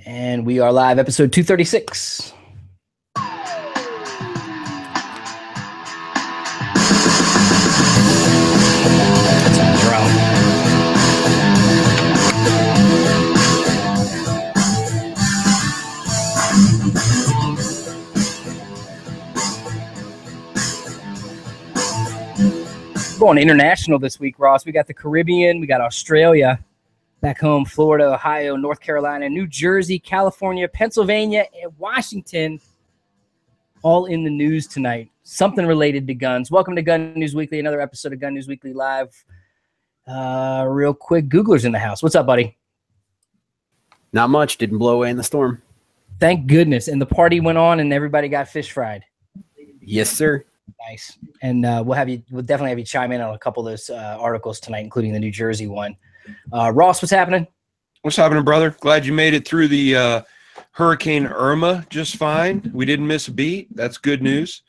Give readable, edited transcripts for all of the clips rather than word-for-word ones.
And we are live, episode 236. That's a drum. We're going international this week, Ross. We got the Caribbean, we got Australia. Back home, Florida, Ohio, North Carolina, New Jersey, California, Pennsylvania, and Washington, all in the news tonight. Something related to guns. Welcome to Gun News Weekly, another episode of Gun News Weekly Live. Real quick, Googler's in the house. What's up, buddy? Not much. Didn't blow away in the storm. Thank goodness. And the party went on, and everybody got fish fried. Yes, sir. Nice. And we'll definitely have you chime in on a couple of those articles tonight, including the New Jersey one. Ross, what's happening? What's happening, brother? Glad you made it through the Hurricane Irma just fine. We didn't miss a beat. That's good news.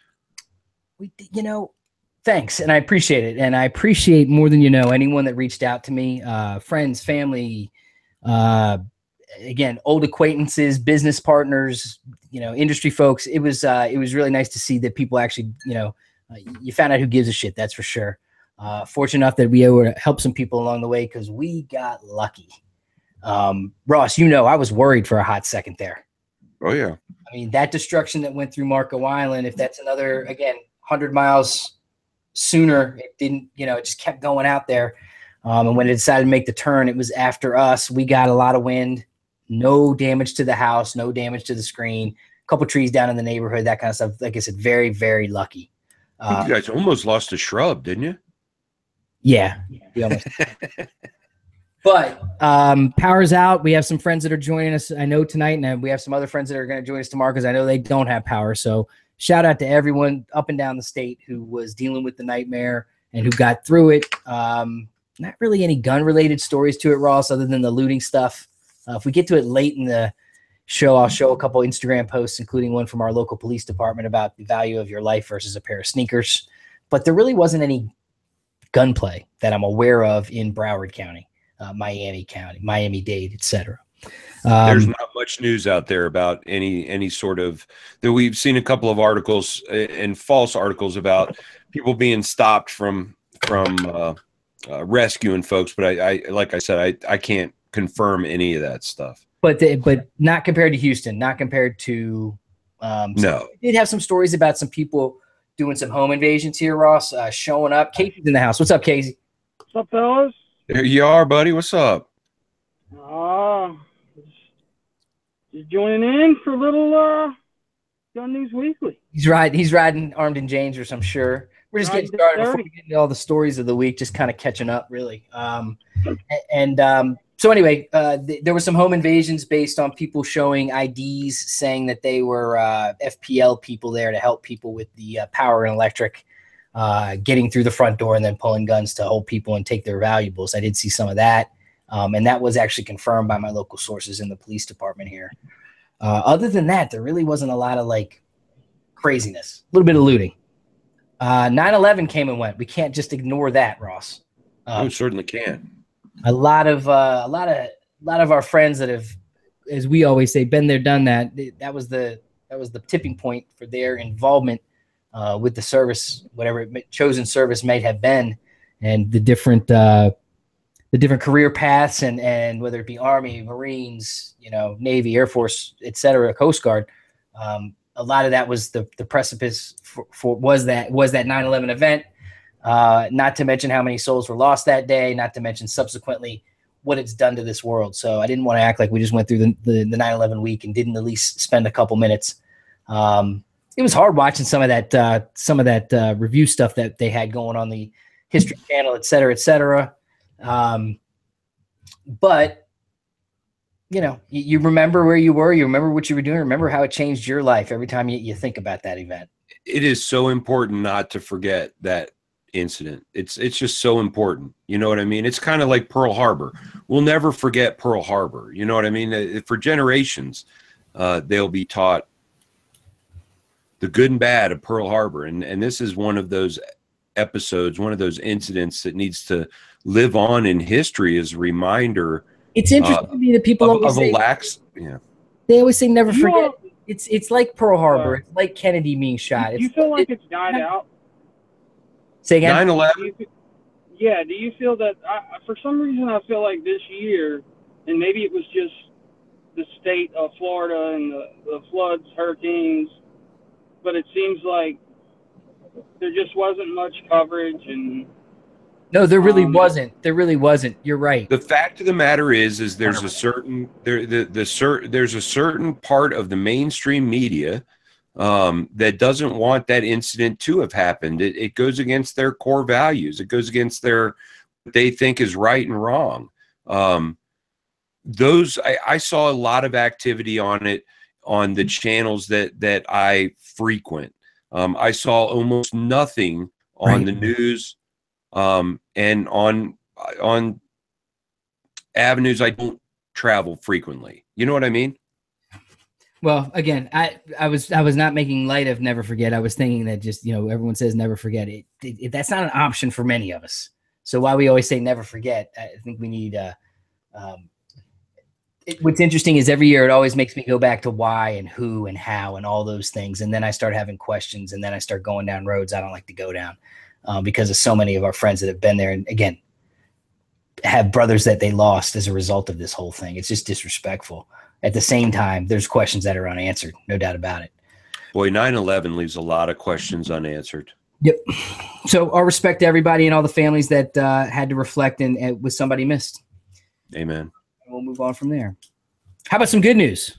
Thanks, and I appreciate it. And I appreciate more than anyone that reached out to me, friends, family, again, old acquaintances, business partners, industry folks. It was really nice to see that people actually, you found out who gives a shit. That's for sure. Fortunate enough that we were able to help some people along the way because we got lucky. Ross, I was worried for a hot second there. Oh, yeah. I mean, that destruction that went through Marco Island, if that's another, again, 100 miles sooner, it didn't, it just kept going out there. And when it decided to make the turn, it was after us. We got a lot of wind, no damage to the house, no damage to the screen, a couple trees down in the neighborhood, that kind of stuff. Like I said, very, very lucky. I think you guys almost lost a shrub, didn't you? Yeah. We almost But power's out. We have some friends that are joining us, I know, tonight, and we have some other friends that are going to join us tomorrow because I know they don't have power. So shout out to everyone up and down the state who was dealing with the nightmare and who got through it. Not really any gun-related stories to it, Ross, other than the looting stuff. If we get to it late in the show, I'll show a couple Instagram posts, including one from our local police department about the value of your life versus a pair of sneakers. But there really wasn't any gunplay that I'm aware of in Broward County, Miami County, Miami-Dade, etc. There's not much news out there about any sort of that. We've seen a couple of articles and false articles about people being stopped from rescuing folks, but I like I said, I can't confirm any of that stuff. But not compared to Houston, not compared to no. We did have some stories about some people doing some home invasions here, Ross, showing up. Casey's in the house. What's up, Casey? What's up, fellas? There you are, buddy. What's up? Just joining in for a little Gun News Weekly. He's riding armed and dangerous, I'm sure. We're just getting started before we get into all the stories of the week, just kind of catching up, really. So anyway, there were some home invasions based on people showing IDs saying that they were FPL people there to help people with the power and electric, getting through the front door and then pulling guns to hold people and take their valuables. I did see some of that, and that was actually confirmed by my local sources in the police department here. Other than that, there really wasn't a lot of craziness, a little bit of looting. 9/11 came and went. We can't just ignore that, Ross. We certainly can. A lot of our friends that have, as we always say, been there, done that. That was the tipping point for their involvement with the service, whatever chosen service might have been, and the different career paths, and whether it be Army, Marines, Navy, Air Force, etc., Coast Guard. A lot of that was the precipice was that 9/11 event. Not to mention how many souls were lost that day, not to mention subsequently what it's done to this world. So I didn't want to act like we just went through the 9/11 week and didn't at least spend a couple minutes. It was hard watching some of that review stuff that they had going on the History Channel, et cetera, et cetera. But you remember where you were, you remember what you were doing, remember how it changed your life every time you think about that event. It is so important not to forget that incident. It's just so important. You know what I mean? It's kind of like Pearl Harbor. We'll never forget Pearl Harbor. You know what I mean? For generations, they'll be taught the good and bad of Pearl Harbor. And this is one of those episodes, one of those incidents that needs to live on in history as a reminder. It's interesting to me that people of a lax. Yeah. They always say never You forget. all- It's like Pearl Harbor. It's like Kennedy being shot. Do you feel like it's died out? Say again? 9/11. Yeah, do you feel that, for some reason I feel like this year, and maybe it was just the state of Florida and the floods, hurricanes, but it seems like there just wasn't much coverage. And No, there really wasn't. There really wasn't. You're right. The fact of the matter is there's a certain there's a certain part of the mainstream media that doesn't want that incident to have happened. It goes against their core values. It goes against what they think is right and wrong. I saw a lot of activity on it on the channels that I frequent. I saw almost nothing on the news. And on avenues I don't travel frequently. You know what I mean? Well, again, I was not making light of never forget. I was thinking that just, everyone says never forget. That's not an option for many of us. So while we always say never forget, I think we need what's interesting is every year it always makes me go back to why and who and how and all those things. And then I start having questions, and then I start going down roads I don't like to go down. Because of so many of our friends that have been there and, again, have brothers that they lost as a result of this whole thing. It's just disrespectful. At the same time, there's questions that are unanswered, no doubt about it. Boy, 9/11 leaves a lot of questions unanswered. Yep. So our respect to everybody and all the families that had to reflect and with somebody missed. Amen. And we'll move on from there. How about some good news?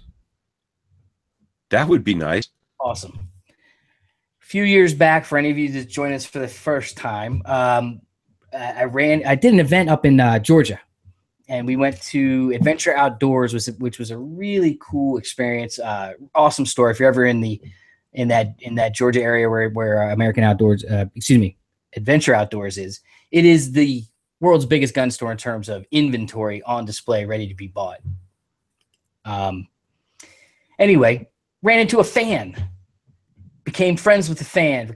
That would be nice. Awesome. Few years back, for any of you that join us for the first time, I did an event up in Georgia, and we went to Adventure Outdoors, which was a really cool experience. Awesome store. If you're ever in that Georgia area where American Outdoors, Adventure Outdoors is, it is the world's biggest gun store in terms of inventory on display, ready to be bought. Anyway, ran into a fan. Became friends with the fan,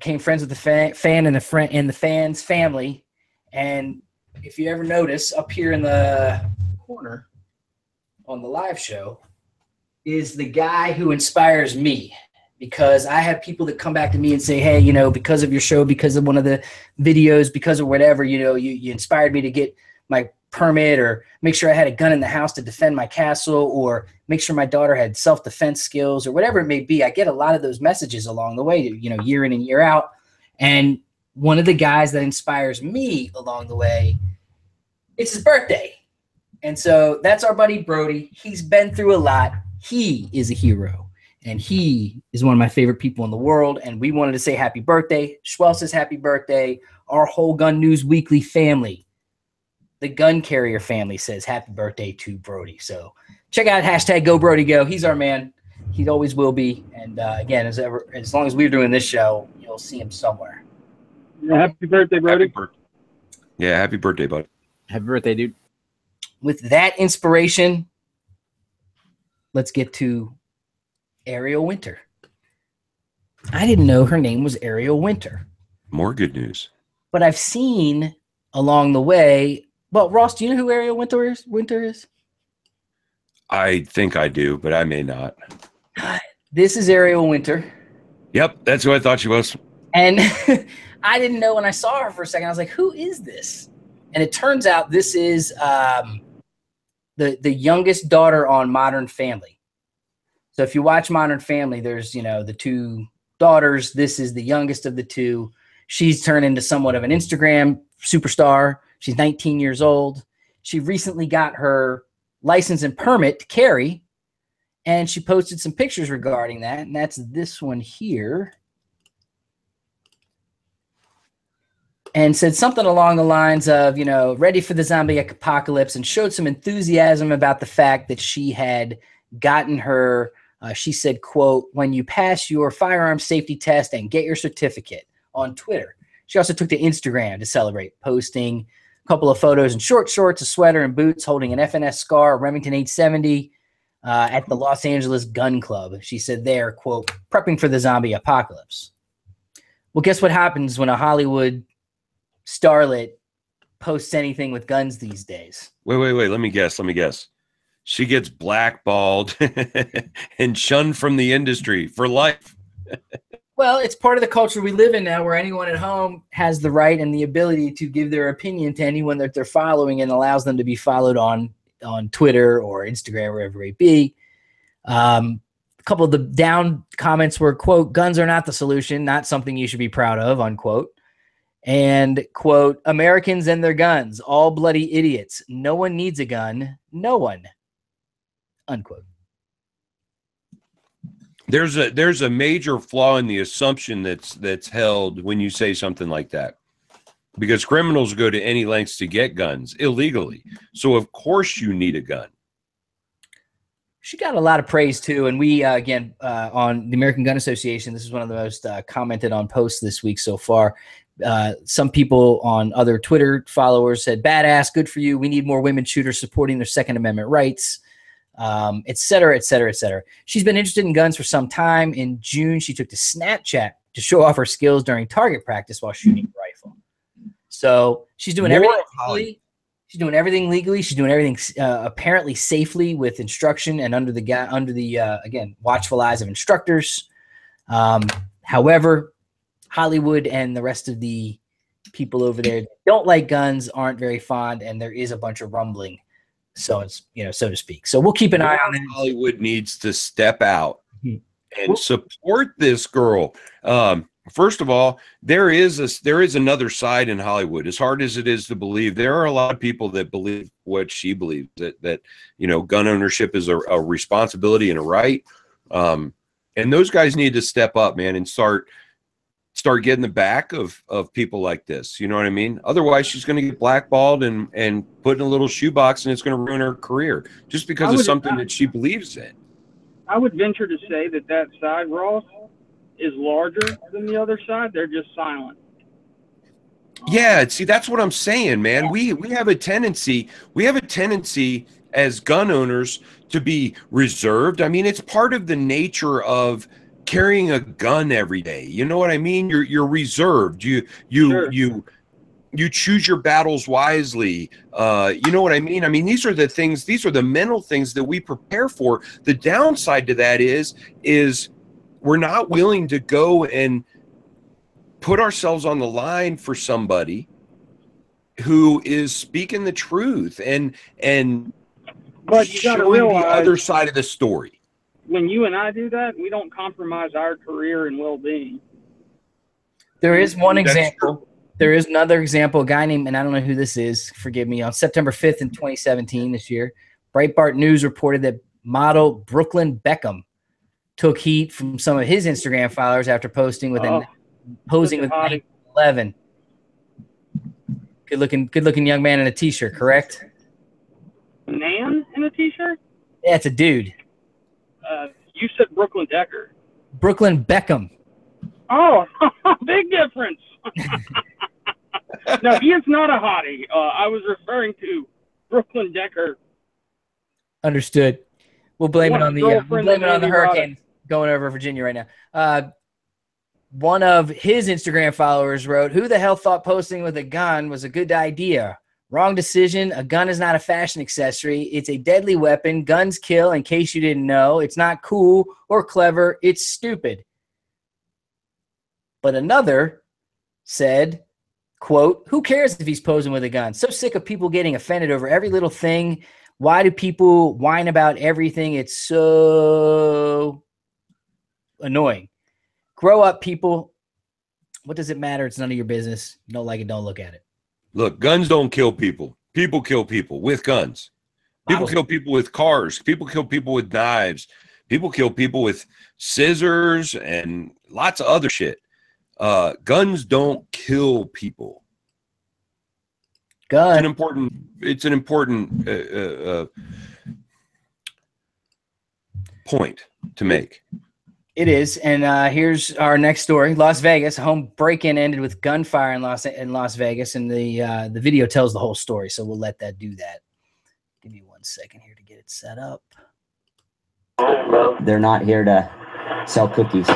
fan and the fan's family. And if you ever notice, up here in the corner on the live show is the guy who inspires me, because I have people that come back to me and say, hey, because of your show, because of one of the videos, because of whatever, you inspired me to get my permit, or make sure I had a gun in the house to defend my castle, or make sure my daughter had self-defense skills, or whatever it may be. I get a lot of those messages along the way, year in and year out. And one of the guys that inspires me along the way, it's his birthday. And so that's our buddy Brody. He's been through a lot. He is a hero, and he is one of my favorite people in the world. And we wanted to say happy birthday. Schwell says happy birthday. Our whole Gun News Weekly family, the gun carrier family, says happy birthday to Brody. So check out #GoBrodyGo. He's our man. He always will be. And again, as long as we're doing this show, you'll see him somewhere. Yeah, happy birthday, Brody. Yeah, happy birthday, bud. Happy birthday, dude. With that inspiration, let's get to Ariel Winter. I didn't know her name was Ariel Winter. More good news. But I've seen along the way. Well, Ross, do you know who Ariel Winter is? I think I do, but I may not. This is Ariel Winter. Yep, that's who I thought she was. And I didn't know when I saw her for a second. I was like, who is this? And it turns out this is the youngest daughter on Modern Family. So if you watch Modern Family, there's, the two daughters. This is the youngest of the two. She's turned into somewhat of an Instagram superstar. She's 19 years old. She recently got her license and permit to carry, and she posted some pictures regarding that, and that's this one here. And said something along the lines of, ready for the zombie apocalypse, and showed some enthusiasm about the fact that she had gotten her, she said, quote, when you pass your firearm safety test and get your certificate, on Twitter. She also took to Instagram to celebrate, posting a couple of photos in short shorts, a sweater, and boots, holding an FNS SCAR, a Remington 870 at the Los Angeles Gun Club. She said there, quote, prepping for the zombie apocalypse. Well, guess what happens when a Hollywood starlet posts anything with guns these days? Wait. Let me guess. she gets blackballed and shunned from the industry for life. Well, it's part of the culture we live in now, where anyone at home has the right and the ability to give their opinion to anyone that they're following, and allows them to be followed on Twitter or Instagram, wherever it may be. A couple of the down comments were, quote, "Guns are not the solution, not something you should be proud of," unquote. And, quote, "Americans and their guns, all bloody idiots. No one needs a gun. No one," unquote. There's a major flaw in the assumption that's held when you say something like that, because criminals go to any lengths to get guns illegally. So of course you need a gun. She got a lot of praise too, and we again on the American Gun Association, this is one of the most commented on posts this week so far. Some people on other Twitter followers said, "Badass, good for you. We need more women shooters supporting their Second Amendment rights," et cetera, et cetera, et cetera. She's been interested in guns for some time. In June, she took to Snapchat to show off her skills during target practice while shooting a rifle. So she's doing everything legally. She's doing everything legally. She's doing everything apparently safely, with instruction and under the again, watchful eyes of instructors. However, Hollywood and the rest of the people over there that don't like guns, aren't very fond, and there is a bunch of rumbling. So it's, so to speak. So we'll keep an eye on it. Hollywood needs to step out and support this girl. First of all, there is another side in Hollywood. As hard as it is to believe, there are a lot of people that believe what she believes, that gun ownership is a responsibility and a right. And those guys need to step up, man, and start getting the back of people like this. You know what I mean? Otherwise, she's going to get blackballed and put in a little shoebox, and it's going to ruin her career just because of something that she believes in. I would venture to say that side, Ross, is larger than the other side. They're just silent. Yeah, see, that's what I'm saying, man. We have a tendency as gun owners to be reserved. I mean, it's part of the nature of carrying a gun every day. You know what I mean? You're reserved. You choose your battles wisely. You know what I mean? I mean, these are the mental things that we prepare for. The downside to that is we're not willing to go and put ourselves on the line for somebody who is speaking the truth and but you gotta showing realize, the other side of the story. When you and I do that, we don't compromise our career and well-being. There is one example. There is another example, a guy named, and I don't know who this is, forgive me, on September 5th in 2017 this year, Breitbart News reported that model Brooklyn Beckham took heat from some of his Instagram followers after posing with 11. Good looking young man in a t-shirt, correct? A man in a t-shirt? Yeah, it's a dude. You said Brooklyn Decker. Brooklyn Beckham. Oh, big difference. No, he is not a hottie. I was referring to Brooklyn Decker. Understood. We'll blame it on the hurricane going over Virginia right now. One of his Instagram followers wrote, "Who the hell thought posting with a gun was a good idea? Wrong decision. A gun is not a fashion accessory. It's a deadly weapon. Guns kill, in case you didn't know. It's not cool or clever. It's stupid." But another said, quote, "Who cares if he's posing with a gun? So sick of people getting offended over every little thing. Why do people whine about everything? It's so annoying. Grow up, people. What does it matter? It's none of your business. You don't like it, don't look at it." Look, guns don't kill people. People kill people with guns. People kill people with cars. People kill people with knives. People kill people with scissors and lots of other shit. Guns don't kill people. It's an important point to make. It is, and here's our next story. Las Vegas, a home break-in ended with gunfire in Las Vegas, and the video tells the whole story, so we'll let that do that. Give me 1 second here to get it set up. They're not here to sell cookies.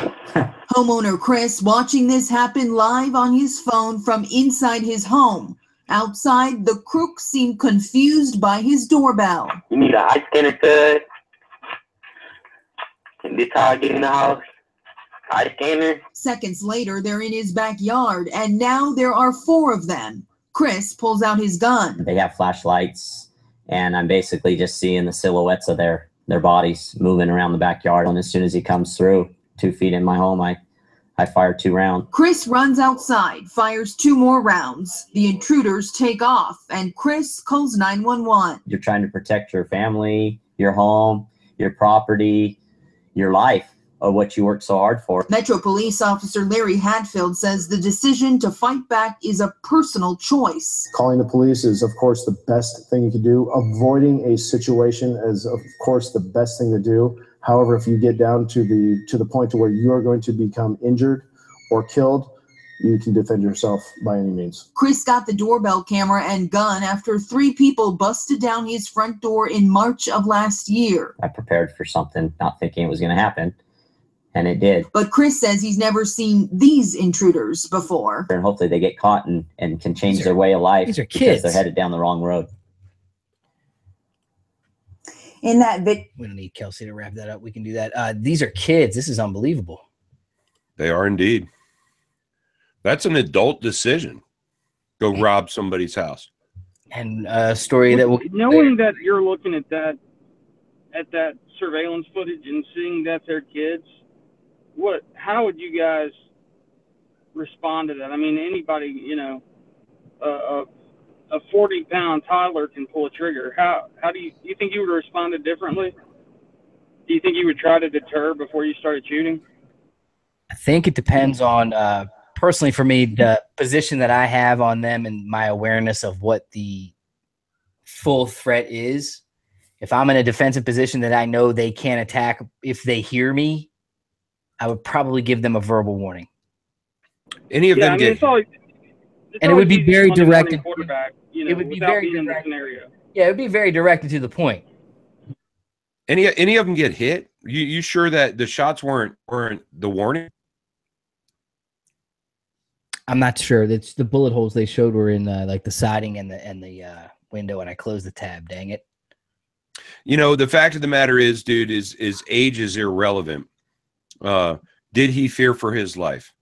Homeowner Chris watching this happen live on his phone from inside his home. Outside, the crook seemed confused by his doorbell. You need an eye scanner, cuz. And this how I get in the house. Eye scanner. Seconds later, they're in his backyard, and now there are 4 of them. Chris pulls out his gun. They have flashlights, and I'm basically just seeing the silhouettes of their bodies moving around the backyard. And as soon as he comes through 2 feet in my home, I fire 2 rounds. Chris runs outside, fires 2 more rounds. The intruders take off, and Chris calls 911. You're trying to protect your family, your home, your property, your life, of what you worked so hard for. Metro Police Officer Larry Hadfield says the decision to fight back is a personal choice. Calling the police is, of course, the best thing you can do. Avoiding a situation is, of course, the best thing to do. However, if you get down to the point to where you are going to become injured or killed, you can defend yourself by any means. Chris got the doorbell camera and gun after 3 people busted down his front door in March of last year. I prepared for something, not thinking it was going to happen, and it did. But Chris says he's never seen these intruders before. And hopefully they get caught and can change their way of life. These are kids. Because they're headed down the wrong road. In that video, we don't need Kelsey to wrap that up. We can do that. These are kids. This is unbelievable. They are indeed. That's an adult decision. Go rob somebody's house. And a story that will knowing that you're looking at that surveillance footage and seeing that they're kids, how would you guys respond to that? I mean, anybody, you know, a 40-pound toddler can pull a trigger. How do you think you would have responded differently? Do you think you would try to deter before you started shooting? I think it depends on personally for me, the position that I have on them and my awareness of what the full threat is. If I'm in a defensive position that I know they can't attack if they hear me, I would probably give them a verbal warning. Any of them get, and it would be very directed. You know, it would be very direct scenario. Yeah, it would be very directed to the point. any of them get hit? You sure that the shots weren't the warning? I'm not sure. That's the bullet holes they showed were in like the siding and the window, and I closed the tab. Dang it! You know, the fact of the matter is, dude, is age is irrelevant. Did he fear for his life?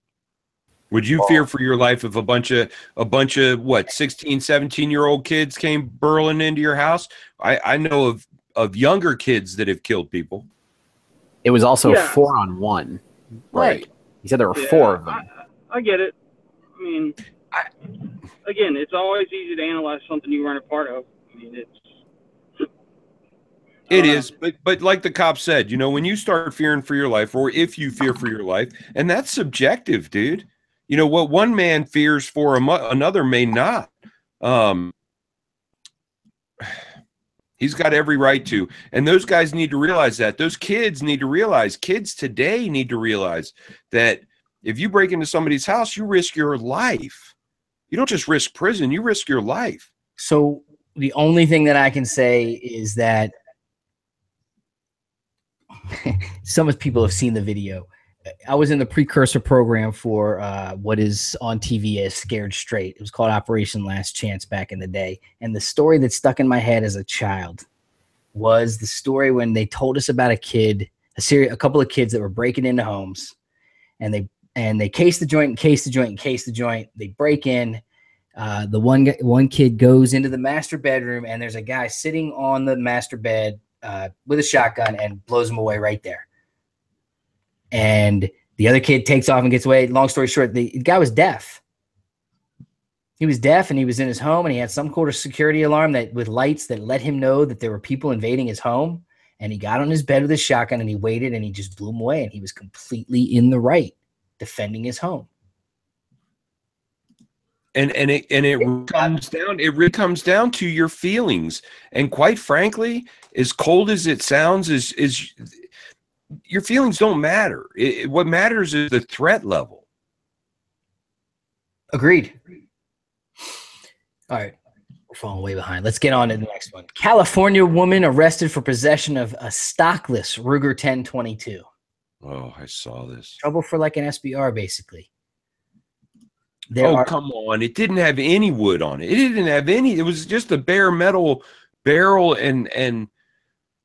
Would you fear for your life if a bunch of what 16, 17-year-old kids came burling into your house? I know of younger kids that have killed people. It was also 4-on-1. Right. He said there were 4 of them. I get it. I mean, again, it's always easy to analyze something you weren't a part of. I mean, it is, but like the cop said, you know, when you start fearing for your life, or if you fear for your life, and that's subjective, dude. You know, what one man fears for another may not. He's got every right to, and those guys need to realize that. Those kids need to realize. Kids today need to realize that. If you break into somebody's house, you risk your life. You don't just risk prison, you risk your life. So the only thing that I can say is that some people have seen the video. I was in the precursor program for what is on TV as Scared Straight. It was called Operation Last Chance back in the day. And the story that stuck in my head as a child was the story when they told us about a couple of kids that were breaking into homes, and they case the joint and case the joint and case the joint. They break in. The one kid goes into the master bedroom, and there's a guy sitting on the master bed with a shotgun and blows him away right there. And the other kid takes off and gets away. Long story short, the guy was deaf. He was deaf, and he was in his home, and he had some sort of security alarm with lights that let him know that there were people invading his home. And he got on his bed with his shotgun, and he waited, and he just blew him away. And he was completely in the right, defending his home. And it really comes down to your feelings. And quite frankly, as cold as it sounds, is your feelings don't matter. What matters is the threat level. Agreed. All right. We're falling way behind. Let's get on to the next one. California woman arrested for possession of a stockless Ruger 10/22. Oh, I saw this. Trouble for like an SBR, basically. Come on. It didn't have any wood on it. It didn't have any. It was just a bare metal barrel and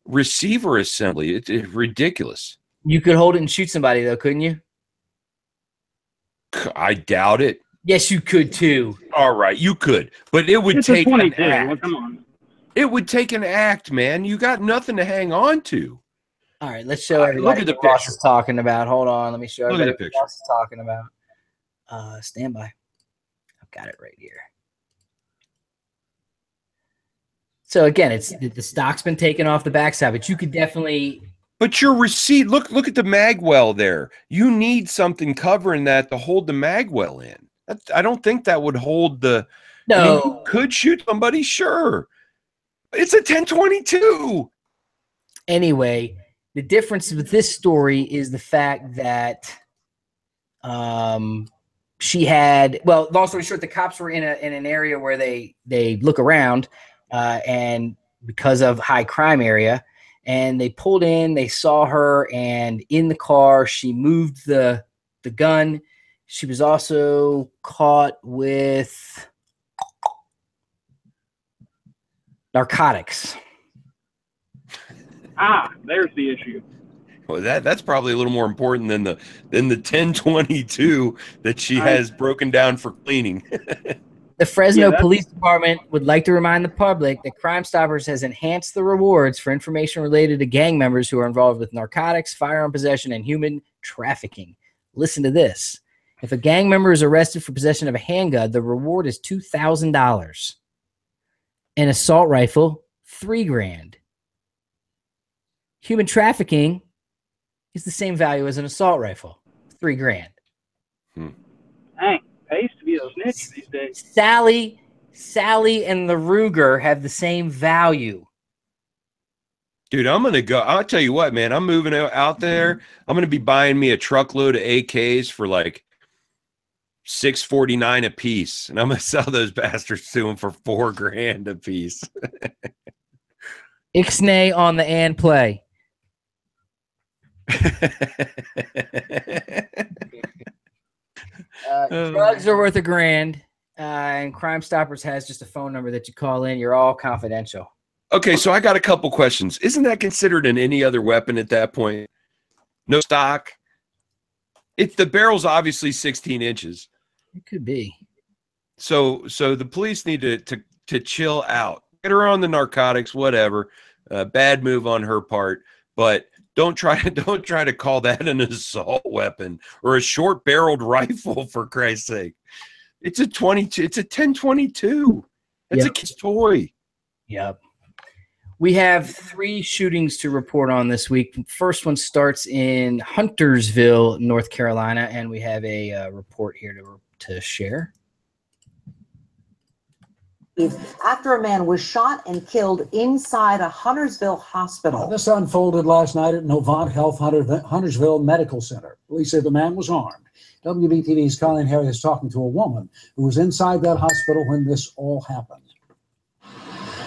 receiver assembly. It's ridiculous. You could hold it and shoot somebody, though, couldn't you? I doubt it. Yes, you could, too. All right, you could. But it would It's take a an 22. act. Well, come on. It would take an act, man. You got nothing to hang on to. All right, let's show everybody look at the what Ross picture. is talking about. Hold on, let me show Look at everybody the what picture. Ross is talking about. Stand by. I've got it right here. So again, it's the stock's been taken off the backside, but you could definitely. But your receipt, look at the mag well there. You need something covering that to hold the mag well in. I don't think that would hold the. No, I mean, you could shoot somebody, sure. It's a 1022. Anyway, the difference with this story is the fact that she had, well, long story short, the cops were in an area where they look around and because of high crime area, and they pulled in, they saw her, and in the car she moved the gun. She was also caught with narcotics. There's the issue. Well, that's probably a little more important than the 1022 that she has broken down for cleaning. The Fresno Police Department would like to remind the public that Crime Stoppers has enhanced the rewards for information related to gang members who are involved with narcotics, firearm possession, and human trafficking. Listen to this. If a gang member is arrested for possession of a handgun, the reward is $2,000. An assault rifle, $3,000. Human trafficking is the same value as an assault rifle, $3,000. Dang, pays to be a snitch these days. Sally and the Ruger have the same value. Dude, I'm going to go. I'll tell you what, man. I'm moving out there. I'm going to be buying me a truckload of AKs for like $649 a piece. And I'm going to sell those bastards to them for $4,000 a piece. Ixnay on the and play. Drugs are worth $1,000, and Crime Stoppers has just a phone number that you call in. You're all confidential. Okay, so I got a couple questions. Isn't that considered an any other weapon at that point? No stock. It's the barrel's obviously 16 inches. It could be. So the police need to chill out. Get her on the narcotics, whatever. Bad move on her part, but don't try to call that an assault weapon or a short-barreled rifle, for Christ's sake. It's a 22. It's a 1022. That's a kid's toy. Yep. We have 3 shootings to report on this week. First one starts in Huntersville, North Carolina, and we have a report here to share. After a man was shot and killed inside a Huntersville hospital. This unfolded last night at Novant Health Huntersville Medical Center. Police say the man was armed. WBTV's Colin Harry is talking to a woman who was inside that hospital when this all happened.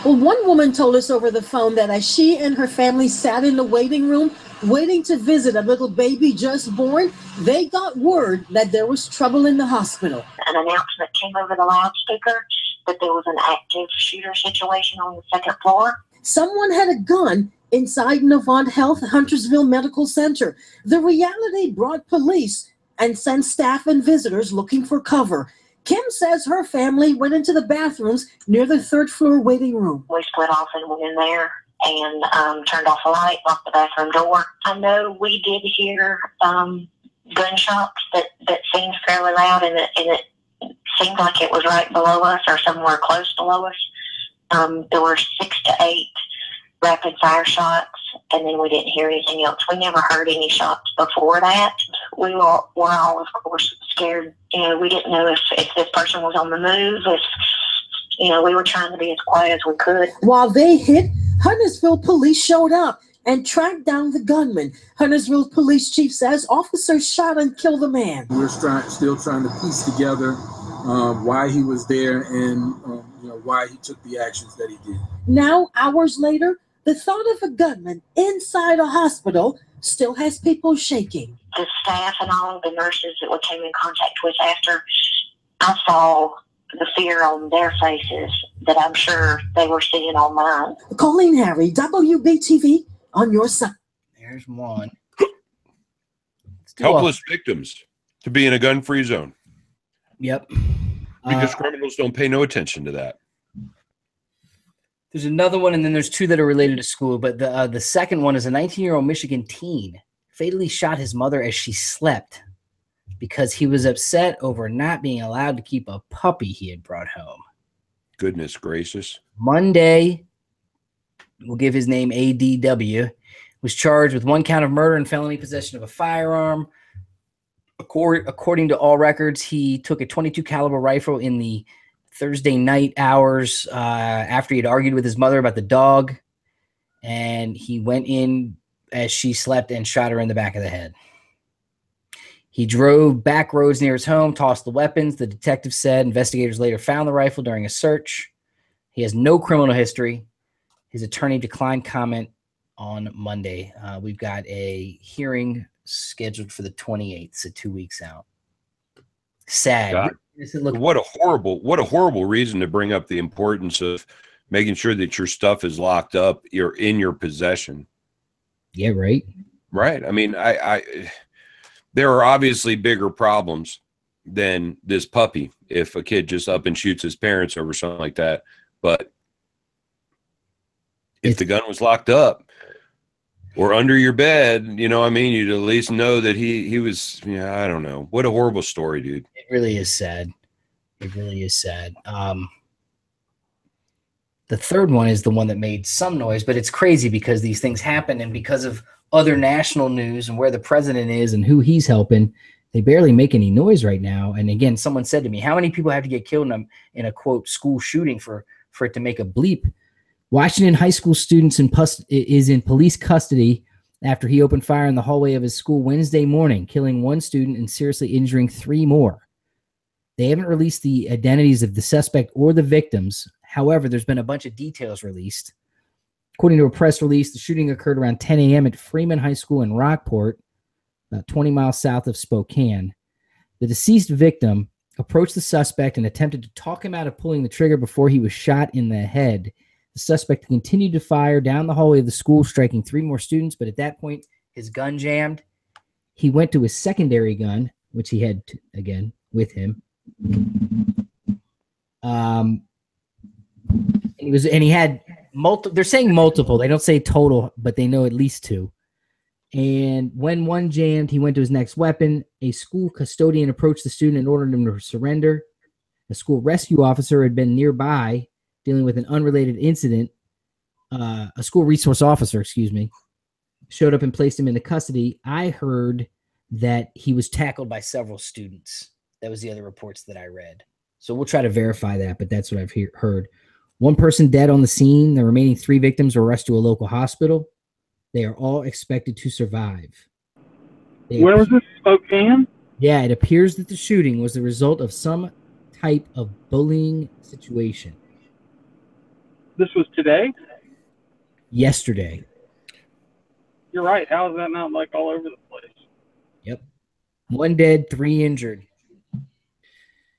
Well, one woman told us over the phone that as she and her family sat in the waiting room, waiting to visit a little baby just born, they got word that there was trouble in the hospital. An announcement came over the loudspeaker that there was an active shooter situation on the second floor. Someone had a gun inside Novant Health Huntersville Medical Center. The reality brought police and sent staff and visitors looking for cover. Kim says her family went into the bathrooms near the third floor waiting room. We split off and went in there and turned off the light, locked the bathroom door. I know we did hear gunshots that seemed fairly loud, and it seemed like it was right below us or somewhere close below us. There were 6 to 8 rapid fire shots, and then we didn't hear anything else. We never heard any shots before that. We were all, of course, scared. You know, we didn't know if this person was on the move, if, you know, we were trying to be as quiet as we could. While they hit, Huntersville police showed up and tracked down the gunman. Huntersville police chief says officers shot and killed the man. We're still trying to piece together why he was there and why he took the actions that he did. Now, hours later, the thought of a gunman inside a hospital still has people shaking. The staff and all of the nurses that we came in contact with after I saw the fear on their faces that I'm sure they were seeing on mine. Colleen Harry, WBTV, on your side. There's one. Helpless victims to be in a gun-free zone. Yep. Because criminals don't pay no attention to that. There's another one, and then there's two that are related to school. But the second one is a 19-year-old Michigan teen fatally shot his mother as she slept because he was upset over not being allowed to keep a puppy he had brought home. Goodness gracious. Monday, we'll give his name ADW, was charged with 1 count of murder and felony possession of a firearm. According to all records, he took a .22 caliber rifle in the Thursday night hours after he had argued with his mother about the dog, and he went in as she slept and shot her in the back of the head. He drove back roads near his home, tossed the weapons. The detective said investigators later found the rifle during a search. He has no criminal history. His attorney declined comment on Monday. We've got a hearing scheduled for the 28th, so 2 weeks out. Sad. God. What a horrible reason to bring up the importance of making sure that your stuff is locked up, you're in your possession. Yeah, right. Right. I mean, there are obviously bigger problems than this puppy if a kid just up and shoots his parents over something like that. But if the gun was locked up or under your bed, you know, I mean, you'd at least know that he was, yeah, I don't know. What a horrible story, dude. It really is sad. It really is sad. The third one is the one that made some noise, but it's crazy because these things happen, and because of other national news and where the president is and who he's helping, they barely make any noise right now. And again, someone said to me, how many people have to get killed in a quote school shooting for it to make a bleep? Washington high school students is in police custody after he opened fire in the hallway of his school Wednesday morning, killing 1 student and seriously injuring 3 more. They haven't released the identities of the suspect or the victims. However, there's been a bunch of details released. According to a press release, the shooting occurred around 10 a.m. at Freeman High School in Rockport, about 20 miles south of Spokane. The deceased victim approached the suspect and attempted to talk him out of pulling the trigger before he was shot in the head. The suspect continued to fire down the hallway of the school, striking 3 more students, but at that point, his gun jammed. He went to his secondary gun, which he had, again, with him. He had multiple. They're saying multiple. They don't say total, but they know at least 2. And when one jammed, he went to his next weapon. A school custodian approached the student and ordered him to surrender. A school rescue officer had been nearby dealing with an unrelated incident. A school resource officer, showed up and placed him into custody. I heard that he was tackled by several students. That was the other reports that I read. So we'll try to verify that, but that's what I've heard. 1 person dead on the scene. The remaining 3 victims were rushed to a local hospital. They are all expected to survive. Where was this? Spokane? Yeah, it appears that the shooting was the result of some type of bullying situation. This was today? Yesterday. You're right. How is that not like all over the place? Yep. 1 dead, 3 injured.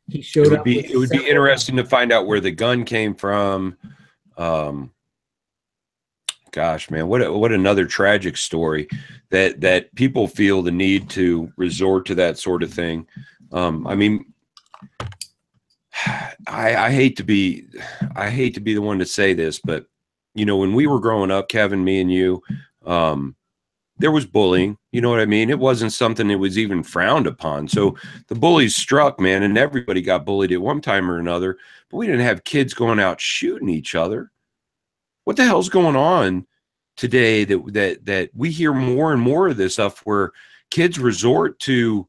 He showed up. It would be interesting to find out where the gun came from. Gosh, man, what another tragic story that people feel the need to resort to that sort of thing. I mean, I hate to be the one to say this, but you know, when we were growing up, Kevin, me and you, there was bullying. You know what I mean? It wasn't something that was even frowned upon. So the bullies struck, man, and everybody got bullied at one time or another. But we didn't have kids going out shooting each other. What the hell's going on today that we hear more and more of this stuff where kids resort to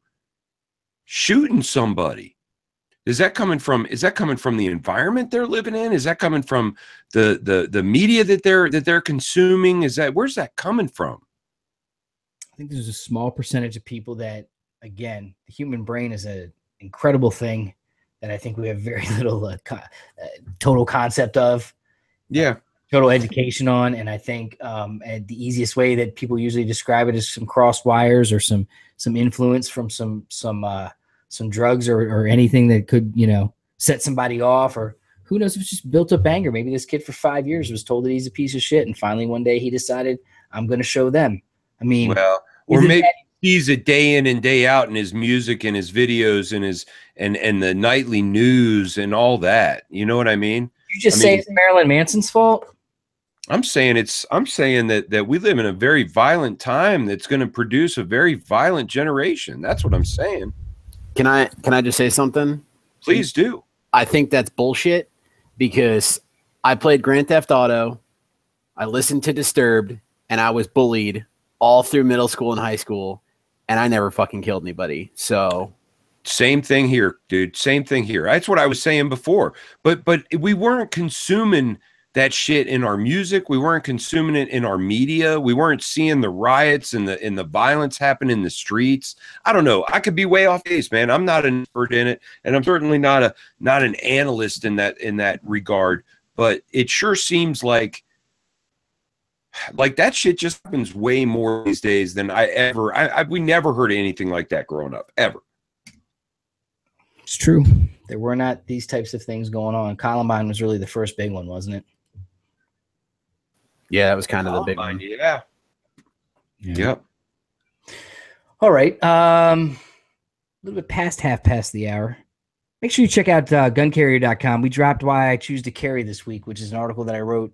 shooting somebody? Is that coming from the environment they're living in? Is that coming from the media that they're consuming? Where's that coming from? I think there's a small percentage of people that, again, the human brain is an incredible thing that I think we have very little total concept of. Yeah. Total education on. And I think and the easiest way that people usually describe it is some crossed wires or some influence from some some drugs or anything that could, set somebody off, or who knows if it's just built up anger. Maybe this kid for 5 years was told that he's a piece of shit, and finally one day he decided, I'm going to show them. I mean, well, or maybe he's a day in and day out in his music and his videos and his and the nightly news and all that. You know what I mean? You just say it's Marilyn Manson's fault? I'm saying that we live in a very violent time that's going to produce a very violent generation. That's what I'm saying. Can I just say something? Please do. I think that's bullshit because I played Grand Theft Auto, I listened to Disturbed, and I was bullied all through middle school and high school, and I never fucking killed anybody. So same thing here, dude. Same thing here. That's what I was saying before. But we weren't consuming that shit in our music. We weren't consuming it in our media. We weren't seeing the riots and the violence happen in the streets. I don't know. I could be way off base, man. I'm not an expert in it, and I'm certainly not an analyst in that regard. But it sure seems like that shit just happens way more these days than we never heard anything like that growing up, ever. It's true. There were not these types of things going on. Columbine was really the first big one, wasn't it? Yeah, that was kind of the big one. Yeah. Yep. All right. A little bit half past the hour. Make sure you check out guncarrier.com. We dropped Why I Choose to Carry this week, which is an article that I wrote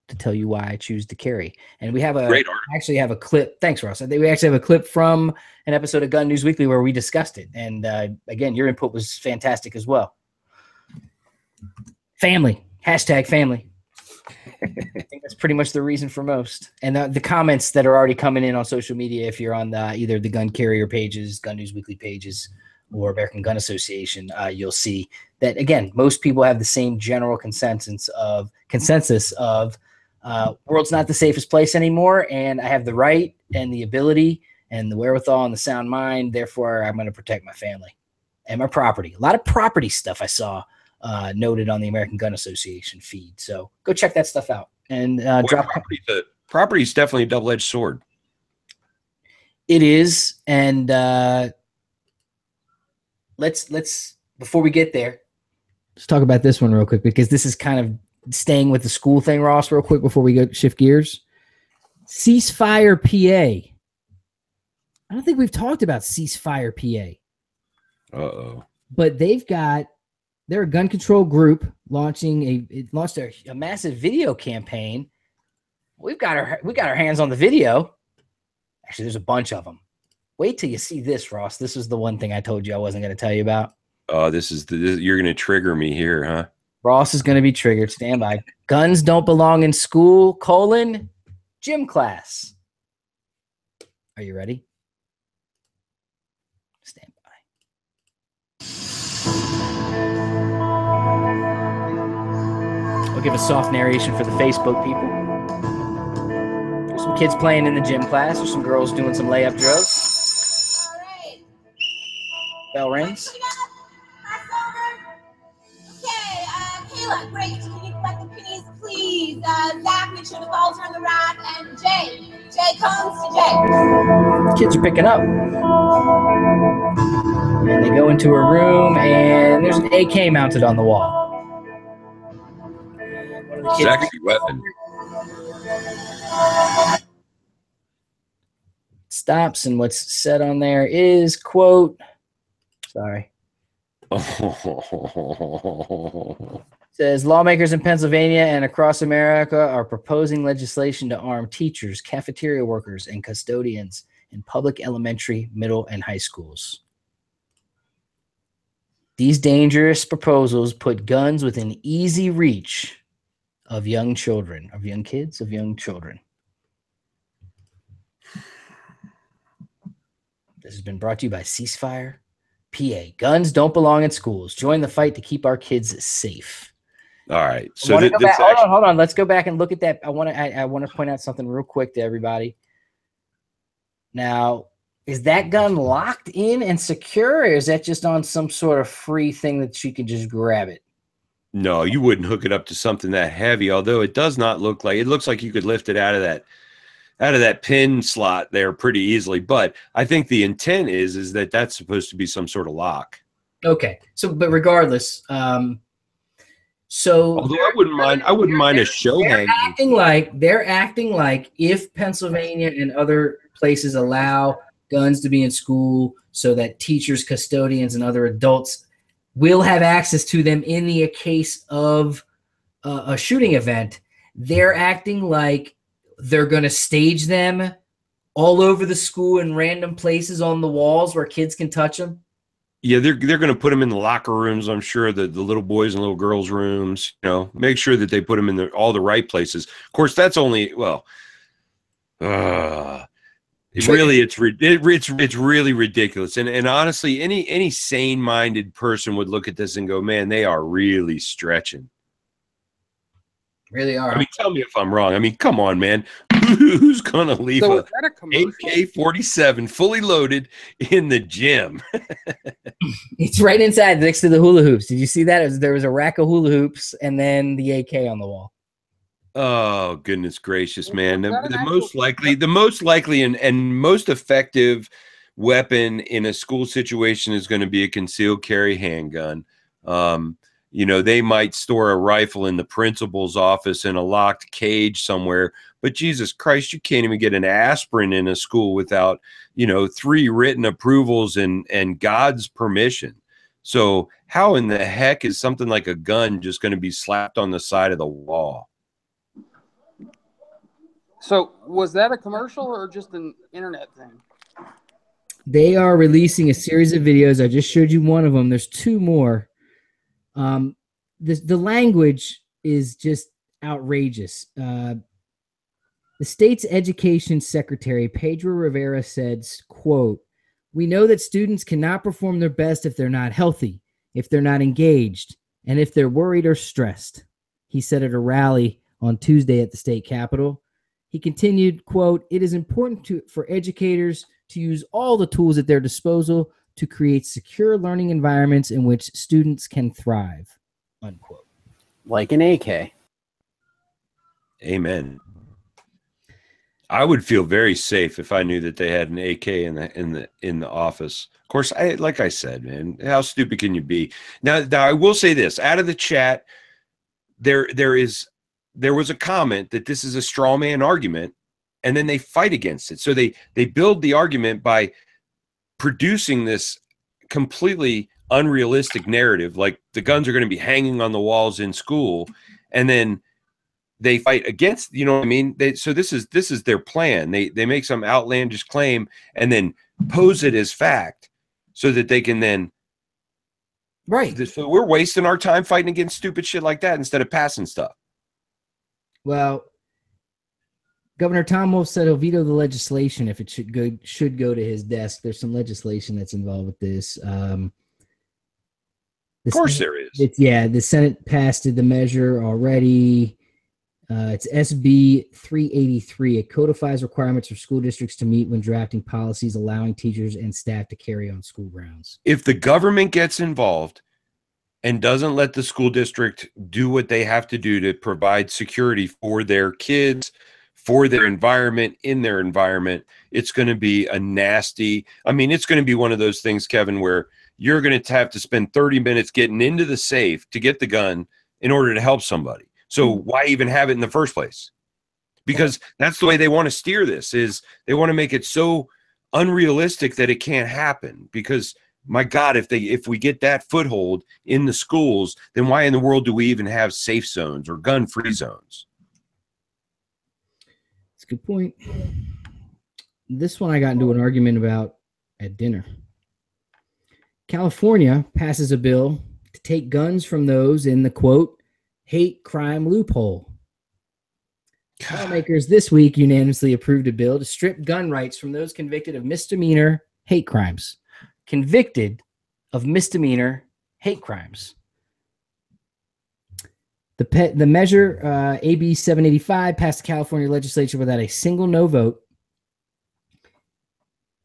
to tell you why I choose to carry. And we have actually have a clip. Thanks, Ross. We actually have a clip from an episode of Gun News Weekly where we discussed it. And again, your input was fantastic as well. Family. #family. I think that's pretty much the reason for most. And the comments that are already coming in on social media, if you're on either the Gun Carrier pages, Gun News Weekly pages, or American Gun Association, you'll see that, again, most people have the same general consensus of world's not the safest place anymore, and I have the right and the ability and the wherewithal and the sound mind. Therefore, I'm going to protect my family and my property. A lot of property stuff I saw noted on the American Gun Association feed. So go check that stuff out. And property is definitely a double-edged sword. It is. And let's before we get there, let's talk about this one real quick, because this is kind of staying with the school thing, Ross, real quick before we go shift gears. Ceasefire PA. I don't think we've talked about Ceasefire PA. Uh-oh. But they're a gun control group launched a massive video campaign. We got our hands on the video. Actually, there's a bunch of them. Wait till you see this, Ross. This is the one thing I told you I wasn't going to tell you about. Oh, you're going to trigger me here, huh? Ross is going to be triggered. Stand by. Guns don't belong in school, gym class. Are you ready? Stand by. I'll give a soft narration for the Facebook people. There's some kids playing in the gym class. There's some girls doing some layup drills. All right. Bell rings. Okay, Kayla, great. Can you collect the pennies, please? Zach, make sure the balls are in the rack. And Jay comes to Jay. Kids are picking up. And they go into a room, and there's an AK mounted on the wall. Sexy weapon. Stops, and what's said on there is, quote, sorry. Says lawmakers in Pennsylvania and across America are proposing legislation to arm teachers, cafeteria workers, and custodians in public elementary, middle, and high schools. These dangerous proposals put guns within easy reach of young children, of young kids, of young children. This has been brought to you by Ceasefire PA. Guns don't belong in schools. Join the fight to keep our kids safe. All right. So hold on. Let's go back and look at that. I want to point out something real quick to everybody. Now, is that gun locked in and secure, or is that just on some sort of free thing that she can just grab it? No, you wouldn't hook it up to something that heavy, although it does not look like, it looks like you could lift it out of that pin slot there pretty easily. But I think the intent is that that's supposed to be some sort of lock. Okay. So, but regardless, so although I wouldn't mind a show hanging. They're acting like if Pennsylvania and other places allow guns to be in school so that teachers, custodians, and other adults will have access to them in the case of a shooting event, they're acting like they're going to stage them all over the school in random places on the walls where kids can touch them. Yeah, they're going to put them in the locker rooms. I'm sure the little boys and little girls rooms, you know, make sure that they put them in all the right places. Of course, that's only, well, it's really ridiculous. And honestly, any sane-minded person would look at this and go, man, they are really stretching. Really are. I mean, tell me if I'm wrong. I mean, come on, man. Who's going to leave a AK-47 fully loaded in the gym? It's right inside next to the hula hoops. Did you see that? There was a rack of hula hoops and then the AK on the wall. Oh, goodness gracious, man. The most likely and most effective weapon in a school situation is going to be a concealed carry handgun. You know, they might store a rifle in the principal's office in a locked cage somewhere, but Jesus Christ, you can't even get an aspirin in a school without, you know, 3 written approvals and God's permission. So how in the heck is something like a gun just going to be slapped on the side of the wall? So was that a commercial or just an internet thing? They are releasing a series of videos. I just showed you one of them. There's 2 more. The language is just outrageous. The state's education secretary, Pedro Rivera, said, quote, "We know that students cannot perform their best if they're not healthy, if they're not engaged, and if they're worried or stressed," he said at a rally on Tuesday at the state capitol. He continued, quote, "It is important for educators to use all the tools at their disposal to create secure learning environments in which students can thrive," unquote. Like an AK. Amen. I would feel very safe if I knew that they had an AK in the office. Of course, like I said, man, how stupid can you be? Now I will say this: out of the chat, there was a comment that this is a straw man argument, and then they fight against it. So they build the argument by producing this completely unrealistic narrative, like the guns are going to be hanging on the walls in school, and then they fight against, you know what I mean? So this is their plan. They make some outlandish claim and then pose it as fact so that they can then, right. So we're wasting our time fighting against stupid shit like that instead of passing stuff. Well, Governor Tom Wolf said he'll veto the legislation if it should go to his desk. There's some legislation that's involved with this. Of course there is. The Senate passed the measure already. It's SB 383. It codifies requirements for school districts to meet when drafting policies allowing teachers and staff to carry on school grounds. If the government gets involved and doesn't let the school district do what they have to do to provide security for their kids, for their environment, in their environment, it's going to be a nasty, I mean, it's going to be one of those things, Kevin, where you're going to have to spend 30 minutes getting into the safe to get the gun in order to help somebody. So why even have it in the first place? Because that's the way they want to steer this, is they want to make it so unrealistic that it can't happen. Because my God, if we get that foothold in the schools, then why in the world do we even have safe zones or gun-free zones? That's a good point. This one I got into an argument about at dinner. California passes a bill to take guns from those in the, quote, hate crime loophole. Lawmakers this week unanimously approved a bill to strip gun rights from those convicted of misdemeanor hate crimes. Convicted of misdemeanor hate crimes. The measure, AB 785, passed the California legislature without a single no vote.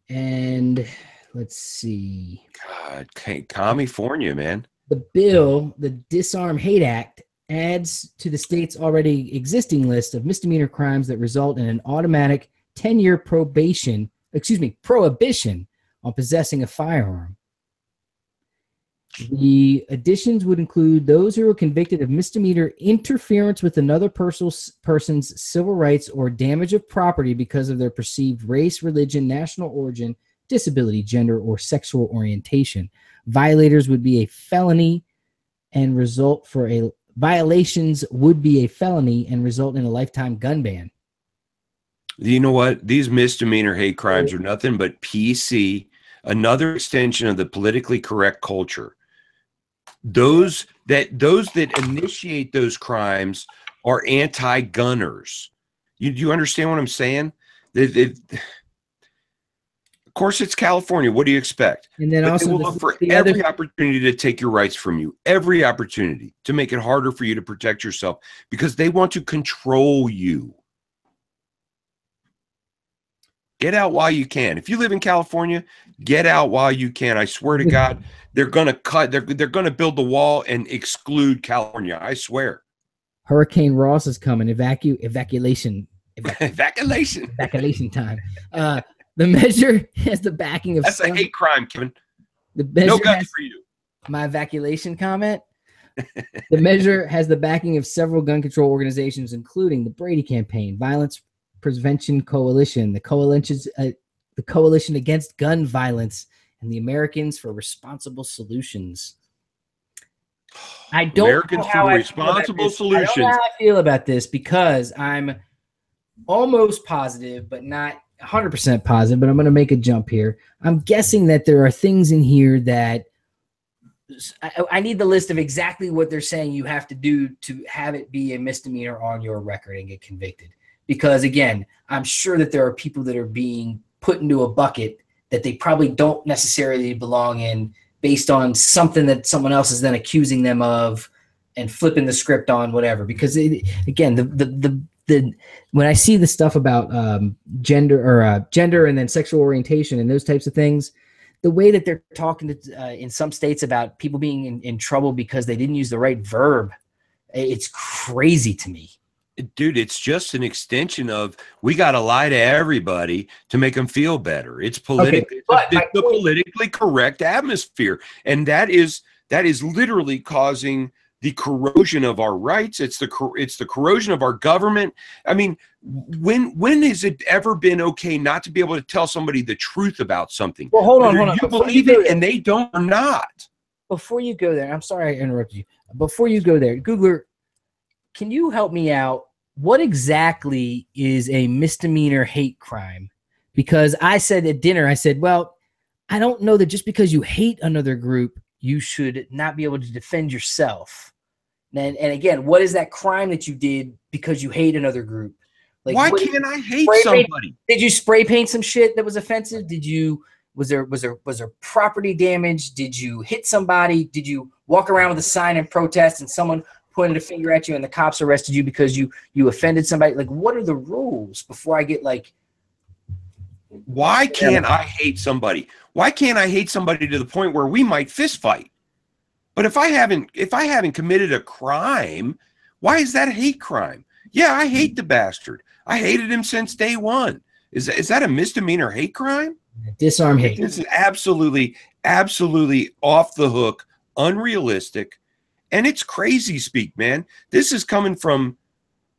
And let's see. God, California, man. The bill, the Disarm Hate Act, adds to the state's already existing list of misdemeanor crimes that result in an automatic 10-year prohibition on possessing a firearm. The additions would include those who are convicted of misdemeanor interference with another person's civil rights or damage of property because of their perceived race, religion, national origin, disability, gender, or sexual orientation. Violations would be a felony and result in a lifetime gun ban. You know what? These misdemeanor hate crimes are nothing but PC, another extension of the politically correct culture. Those that initiate those crimes are anti-gunners. Do you understand what I'm saying? Of course, it's California. What do you expect? And then also they will look for every opportunity to take your rights from you, every opportunity to make it harder for you to protect yourself because they want to control you. Get out while you can. If you live in California, get out while you can. I swear to God, they're going to they're going to build the wall and exclude California. I swear. Hurricane Ross is coming. Evacuation time. The measure has the backing of... That's a hate crime, Kevin. No guns for you. My evacuation comment. The measure has the backing of several gun control organizations, including the Brody Campaign, Violence Prevention Coalition, the Coalition Against Gun Violence, and the Americans for Responsible Solutions. I don't know how I feel about this because I'm almost positive, but not 100% positive, but I'm going to make a jump here. I'm guessing that there are things in here that I need the list of exactly what they're saying you have to do to have it be a misdemeanor on your record and get convicted. Because, again, I'm sure that there are people that are being put into a bucket that they probably don't necessarily belong in based on something that someone else is then accusing them of and flipping the script on whatever. Because, again, when I see the stuff about gender and then sexual orientation and those types of things, the way that they're talking in some states about people being in trouble because they didn't use the right verb, it's crazy to me. Dude, it's just an extension of we got to lie to everybody to make them feel better. It's politically the politically correct atmosphere, and that is literally causing the corrosion of our rights. It's the corrosion of our government. I mean, when has it ever been okay not to be able to tell somebody the truth about something? Well, hold on. You believe it and they don't or not. Before you go there, I'm sorry I interrupted you. Before you go there, Googler, can you help me out? What exactly is a misdemeanor hate crime? Because I said at dinner, I said, well, I don't know that just because you hate another group, you should not be able to defend yourself. And again, what is that crime that you did because you hate another group? Like, why can't I hate somebody? Did you spray paint some shit that was offensive? Was there property damage? Did you hit somebody? Did you walk around with a sign and protest and someone pointed a finger at you and the cops arrested you because you offended somebody? Like, what are the rules before I get like... Why can't I hate somebody? Why can't I hate somebody to the point where we might fist fight? But if I haven't committed a crime, why is that a hate crime? Yeah, I hate the bastard. I hated him since day one. Is that a misdemeanor hate crime? Disarm hate. This is absolutely off the hook, unrealistic, and it's crazy speak, man. This is coming from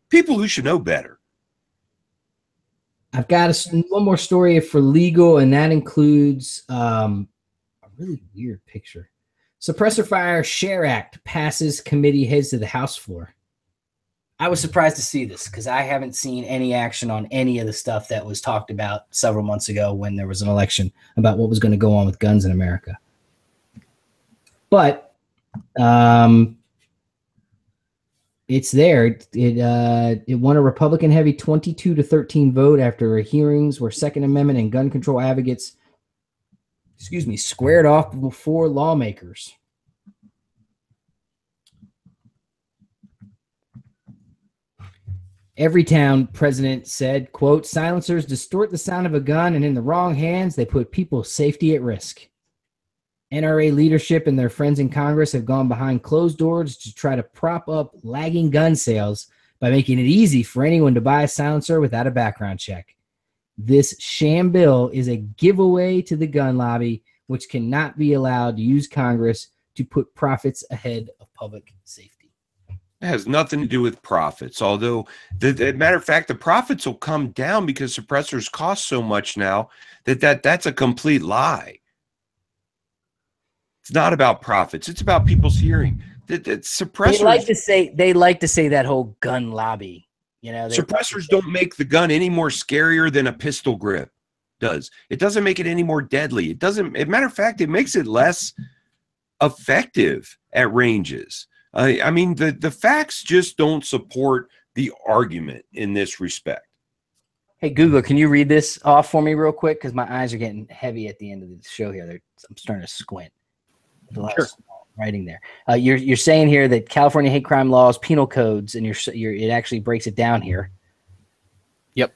people who should know better. I've got one more story for legal, and that includes a really weird picture. Suppressor Fire Share Act passes, committee heads to the House floor. I was surprised to see this because I haven't seen any action on any of the stuff that was talked about several months ago when there was an election about what was going to go on with guns in America. But it's there. It won a Republican-heavy 22-13 vote after hearings where Second Amendment and gun control advocates squared off before lawmakers. Everytown president said, quote, silencers distort the sound of a gun, and in the wrong hands, they put people's safety at risk. NRA leadership and their friends in Congress have gone behind closed doors to try to prop up lagging gun sales by making it easy for anyone to buy a silencer without a background check. This sham bill is a giveaway to the gun lobby, which cannot be allowed to use Congress to put profits ahead of public safety. It has nothing to do with profits, although the matter of fact, the profits will come down because suppressors cost so much now that's a complete lie. It's not about profits. It's about people's hearing. Suppressors, they like to say that whole gun lobby. You know, suppressors don't make the gun any more scarier than a pistol grip does. It doesn't make it any more deadly. It doesn't. As a matter of fact, it makes it less effective at ranges. I mean, the facts just don't support the argument in this respect. Hey, Google, can you read this off for me real quick? Because my eyes are getting heavy at the end of the show here. I'm starting to squint. There's a lot of writing there. You're saying here that California hate crime laws, penal codes, and it actually breaks it down here. Yep.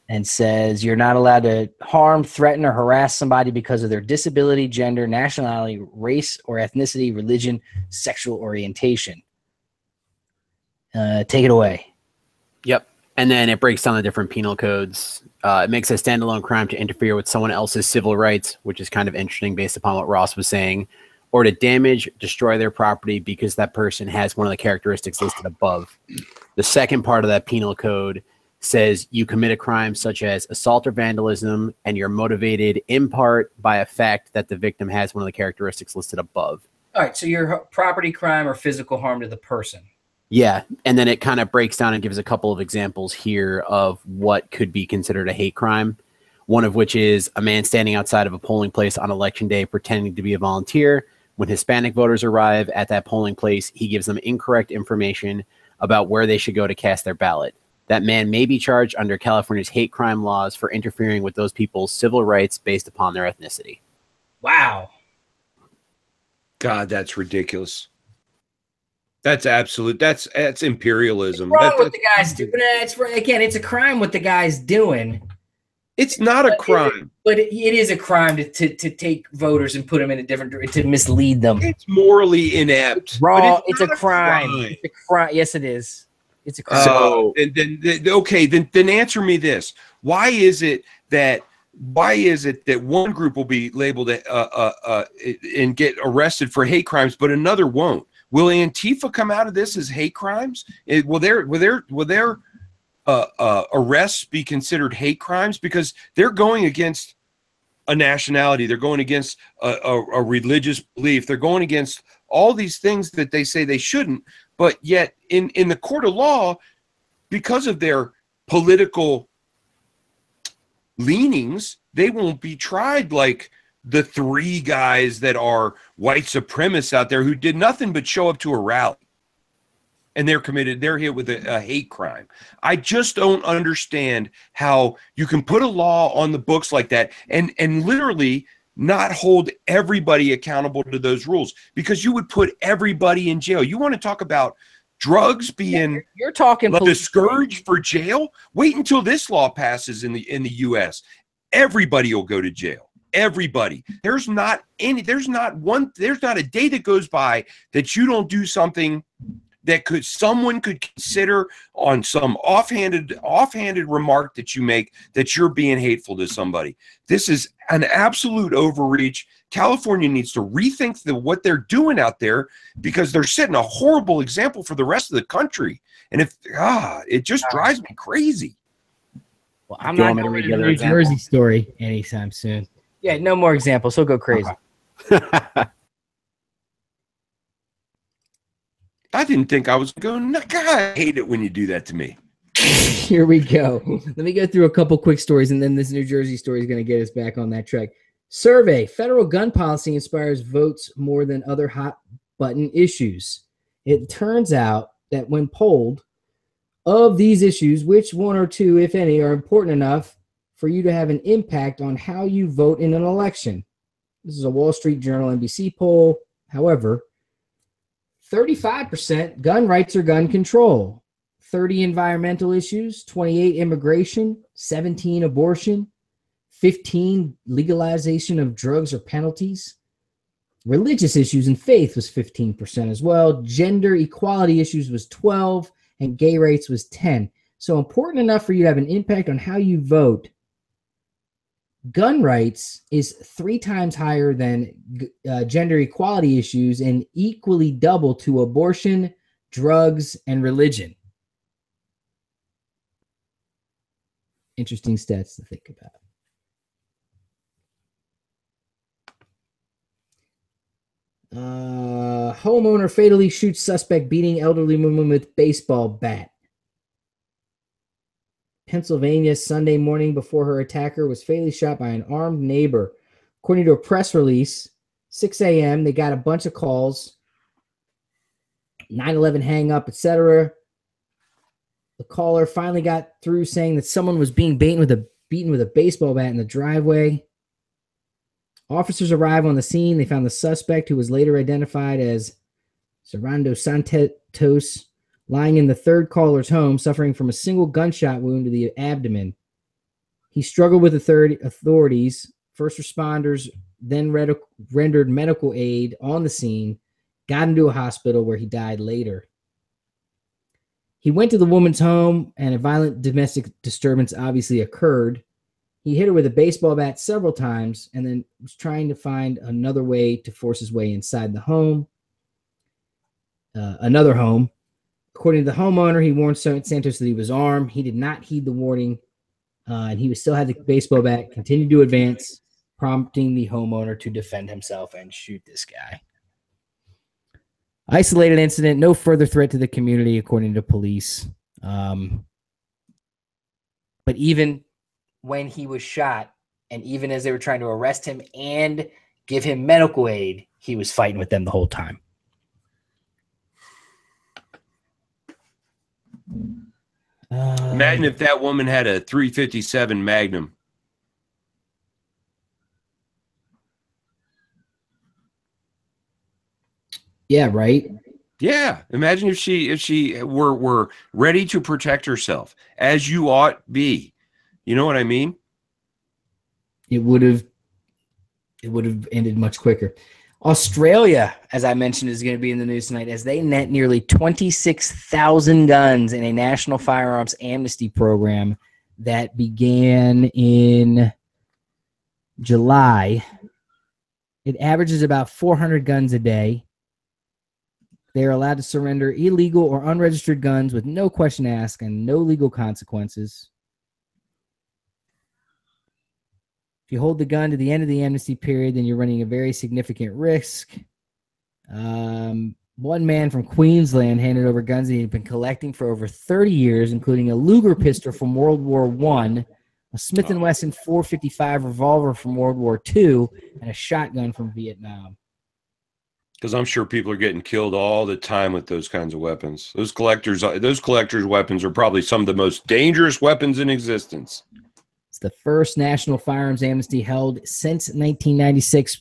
And says you're not allowed to harm, threaten, or harass somebody because of their disability, gender, nationality, race or ethnicity, religion, sexual orientation. Take it away. Yep. And then it breaks down the different penal codes. It makes a standalone crime to interfere with someone else's civil rights, which is kind of interesting based upon what Ross was saying, or to damage, destroy their property because that person has one of the characteristics listed above. The second part of that penal code says you commit a crime such as assault or vandalism, and you're motivated in part by a fact that the victim has one of the characteristics listed above. All right, so your property crime or physical harm to the person. Yeah, and then it kind of breaks down and gives a couple of examples here of what could be considered a hate crime, one of which is a man standing outside of a polling place on election day pretending to be a volunteer. When Hispanic voters arrive at that polling place, he gives them incorrect information about where they should go to cast their ballot. That man may be charged under California's hate crime laws for interfering with those people's civil rights based upon their ethnicity. Wow. God, that's ridiculous. That's absolute. That's imperialism. What's wrong what the guy's doing? It's a crime what the guy's doing. It's not a crime. But it is a crime to take voters and put them in a different direction, to mislead them. It's morally inept. Wrong. It's a crime. It's a crime. Yes, it is. It's a crime. So then answer me this: Why is it that one group will be labeled and get arrested for hate crimes, but another won't? Will Antifa come out of this as hate crimes? Will their arrests be considered hate crimes because they're going against a nationality? They're going against a religious belief. They're going against all these things that they say they shouldn't. But yet in the court of law, because of their political leanings, they won't be tried like the three guys that are white supremacists out there who did nothing but show up to a rally. And they're hit with a hate crime. I just don't understand how you can put a law on the books like that and literally not hold everybody accountable to those rules, because you would put everybody in jail. You want to talk about drugs being you're talking the scourge for jail? Wait until this law passes in the US. Everybody will go to jail. Everybody. There's not a day that goes by that you don't do something that someone could consider on some offhanded remark that you make that you're being hateful to somebody. This is an absolute overreach. California needs to rethink what they're doing out there, because they're setting a horrible example for the rest of the country. And it just drives me crazy. Well, I'm not going to read a New Jersey story anytime soon. Yeah, no more examples. He'll go crazy. I didn't think I was going. God, I hate it when you do that to me. Here we go. Let me go through a couple quick stories, and then this New Jersey story is going to get us back on that track. Survey: federal gun policy inspires votes more than other hot button issues. It turns out that when polled, of these issues, which one or two, if any, are important enough for you to have an impact on how you vote in an election? This is a Wall Street Journal NBC poll. However, 35% gun rights or gun control, 30 environmental issues, 28 immigration, 17 abortion, 15 legalization of drugs or penalties. Religious issues and faith was 15% as well. Gender equality issues was 12, and gay rights was 10. So important enough for you to have an impact on how you vote gun rights is 3 times higher than gender equality issues and equally double to abortion, drugs, and religion. Interesting stats to think about. Homeowner fatally shoots suspect beating elderly woman with baseball bat. Pennsylvania, Sunday morning before her attacker was fatally shot by an armed neighbor. According to a press release, 6 a.m., they got a bunch of calls, 9/11 hang up, etc. The caller finally got through saying that someone was being beaten with a baseball bat in the driveway. Officers arrive on the scene. They found the suspect, who was later identified as Serrando Santos, lying in the third caller's home, suffering from a single gunshot wound to the abdomen. He struggled with authorities. First responders then rendered medical aid on the scene, got into a hospital where he died later. He went to the woman's home, and a violent domestic disturbance obviously occurred. He hit her with a baseball bat several times and then was trying to find another way to force his way inside the home. Another home. According to the homeowner, he warned Santos that he was armed. He did not heed the warning, and he still had the baseball bat, continued to advance, prompting the homeowner to defend himself and shoot this guy. Isolated incident, no further threat to the community, according to police. But even when he was shot, and even as they were trying to arrest him and give him medical aid, he was fighting with them the whole time. Imagine if that woman had a .357 Magnum. Yeah, right. Yeah, imagine if she were ready to protect herself, as you ought be. You know what I mean? It would have ended much quicker. Australia, as I mentioned, is going to be in the news tonight as they net nearly 26,000 guns in a national firearms amnesty program that began in July. It averages about 400 guns a day. They are allowed to surrender illegal or unregistered guns with no question asked and no legal consequences. If you hold the gun to the end of the amnesty period, then you're running a very significant risk. One man from Queensland handed over guns that he had been collecting for over 30 years, including a Luger pistol from World War I, a Smith & Wesson .455 revolver from World War II, and a shotgun from Vietnam. Because I'm sure people are getting killed all the time with those kinds of weapons. Those collectors' weapons are probably some of the most dangerous weapons in existence. It's the first national firearms amnesty held since 1996.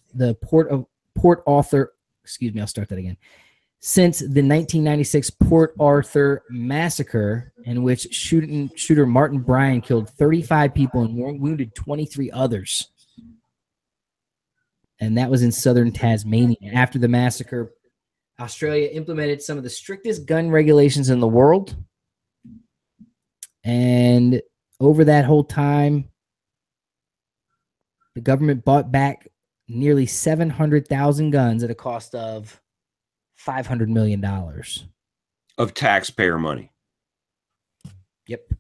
Since the 1996 Port Arthur massacre, in which shooter Martin Bryan killed 35 people and wounded 23 others. And that was in southern Tasmania. After the massacre, Australia implemented some of the strictest gun regulations in the world. And over that whole time, the government bought back nearly 700,000 guns at a cost of $500 million. Of taxpayer money. Yep.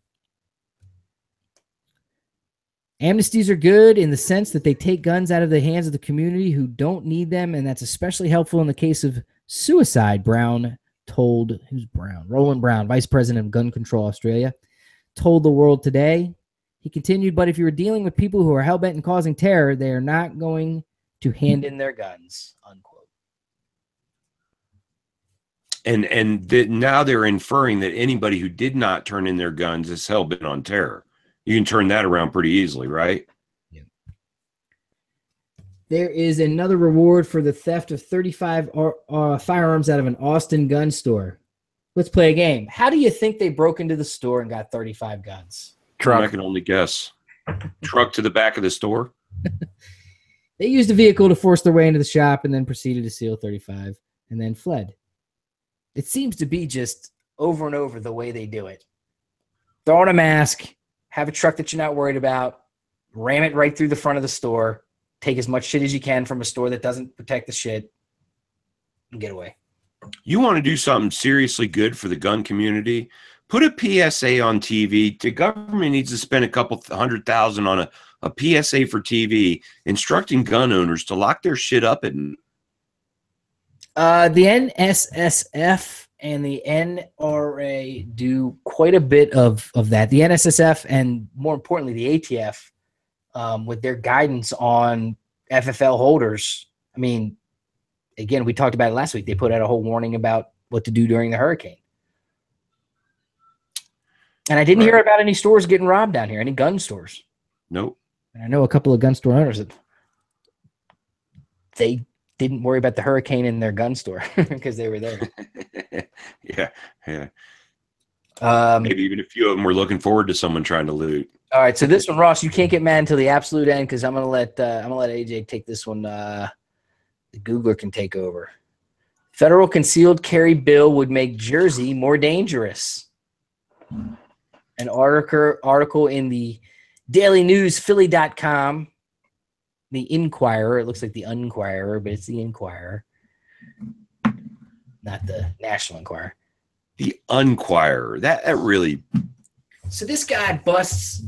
Amnesties are good in the sense that they take guns out of the hands of the community who don't need them, and that's especially helpful in the case of suicide, Brown told, Roland Brown, Vice President of Gun Control Australia, told the World Today. He continued, but if you are dealing with people who are hell-bent on causing terror, they are not going to hand in their guns, unquote. And now they're inferring that anybody who did not turn in their guns is hell-bent on terror. You can turn that around pretty easily, right? Yeah. There is another reward for the theft of 35 firearms out of an Austin gun store. Let's play a game. How do you think they broke into the store and got 35 guns? Truck. I can only guess. Truck to the back of the store? They used a vehicle to force their way into the shop and then proceeded to steal 35 and then fled. It seems to be just over and over the way they do it. Throw on a mask, have a truck that you're not worried about, ram it right through the front of the store, take as much shit as you can from a store that doesn't protect the shit, and get away. You want to do something seriously good for the gun community? Put a PSA on TV. The government needs to spend a couple $100,000 on a PSA for TV, instructing gun owners to lock their shit up and. The NSSF and the NRA do quite a bit of that. The NSSF and more importantly the ATF, with their guidance on FFL holders. I mean, again, we talked about it last week. They put out a whole warning about what to do during the hurricane. And I didn't hear about any stores getting robbed down here, any gun stores. Nope. And I know a couple of gun store owners that they didn't worry about the hurricane in their gun store because they were there. Yeah. Maybe even a few of them were looking forward to someone trying to loot. All right, so this one, Ross, you can't get mad until the absolute end because I'm gonna let AJ take this one. The Googler can take over. Federal concealed carry bill would make Jersey more dangerous. An article in the Daily News Philly.com. The Inquirer. It looks like the Unquirer, but it's the Inquirer, not the National Enquirer. The Unquirer. That really. So this guy busts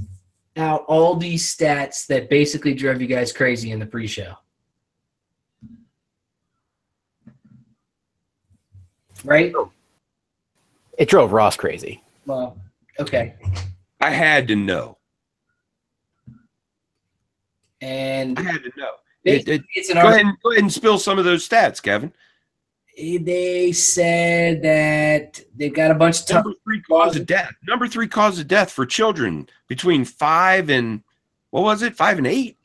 out all these stats that basically drove you guys crazy in the pre-show. Right? It drove Ross crazy. Well, okay. I had to know. And I had to know. It's an go ahead and spill some of those stats, Kevin. They said that they've got a bunch of number 3 cause of death. Number 3 cause of death for children between 5 and 8.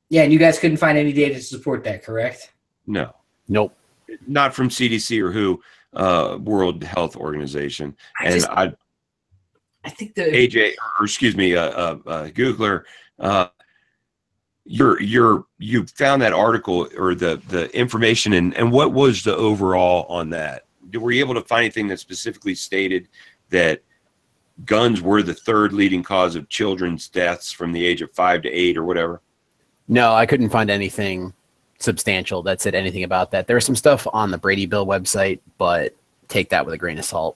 Yeah, and you guys couldn't find any data to support that, correct? No. Nope. Not from CDC or WHO, World Health Organization. I think the AJ, or excuse me, Googler. You found that article or the information and what was the overall on that? Were you able to find anything that specifically stated that guns were the 3rd leading cause of children's deaths from the age of 5 to 8 or whatever? No, I couldn't find anything substantial that said anything about that. There was some stuff on the Brady bill website, but take that with a grain of salt.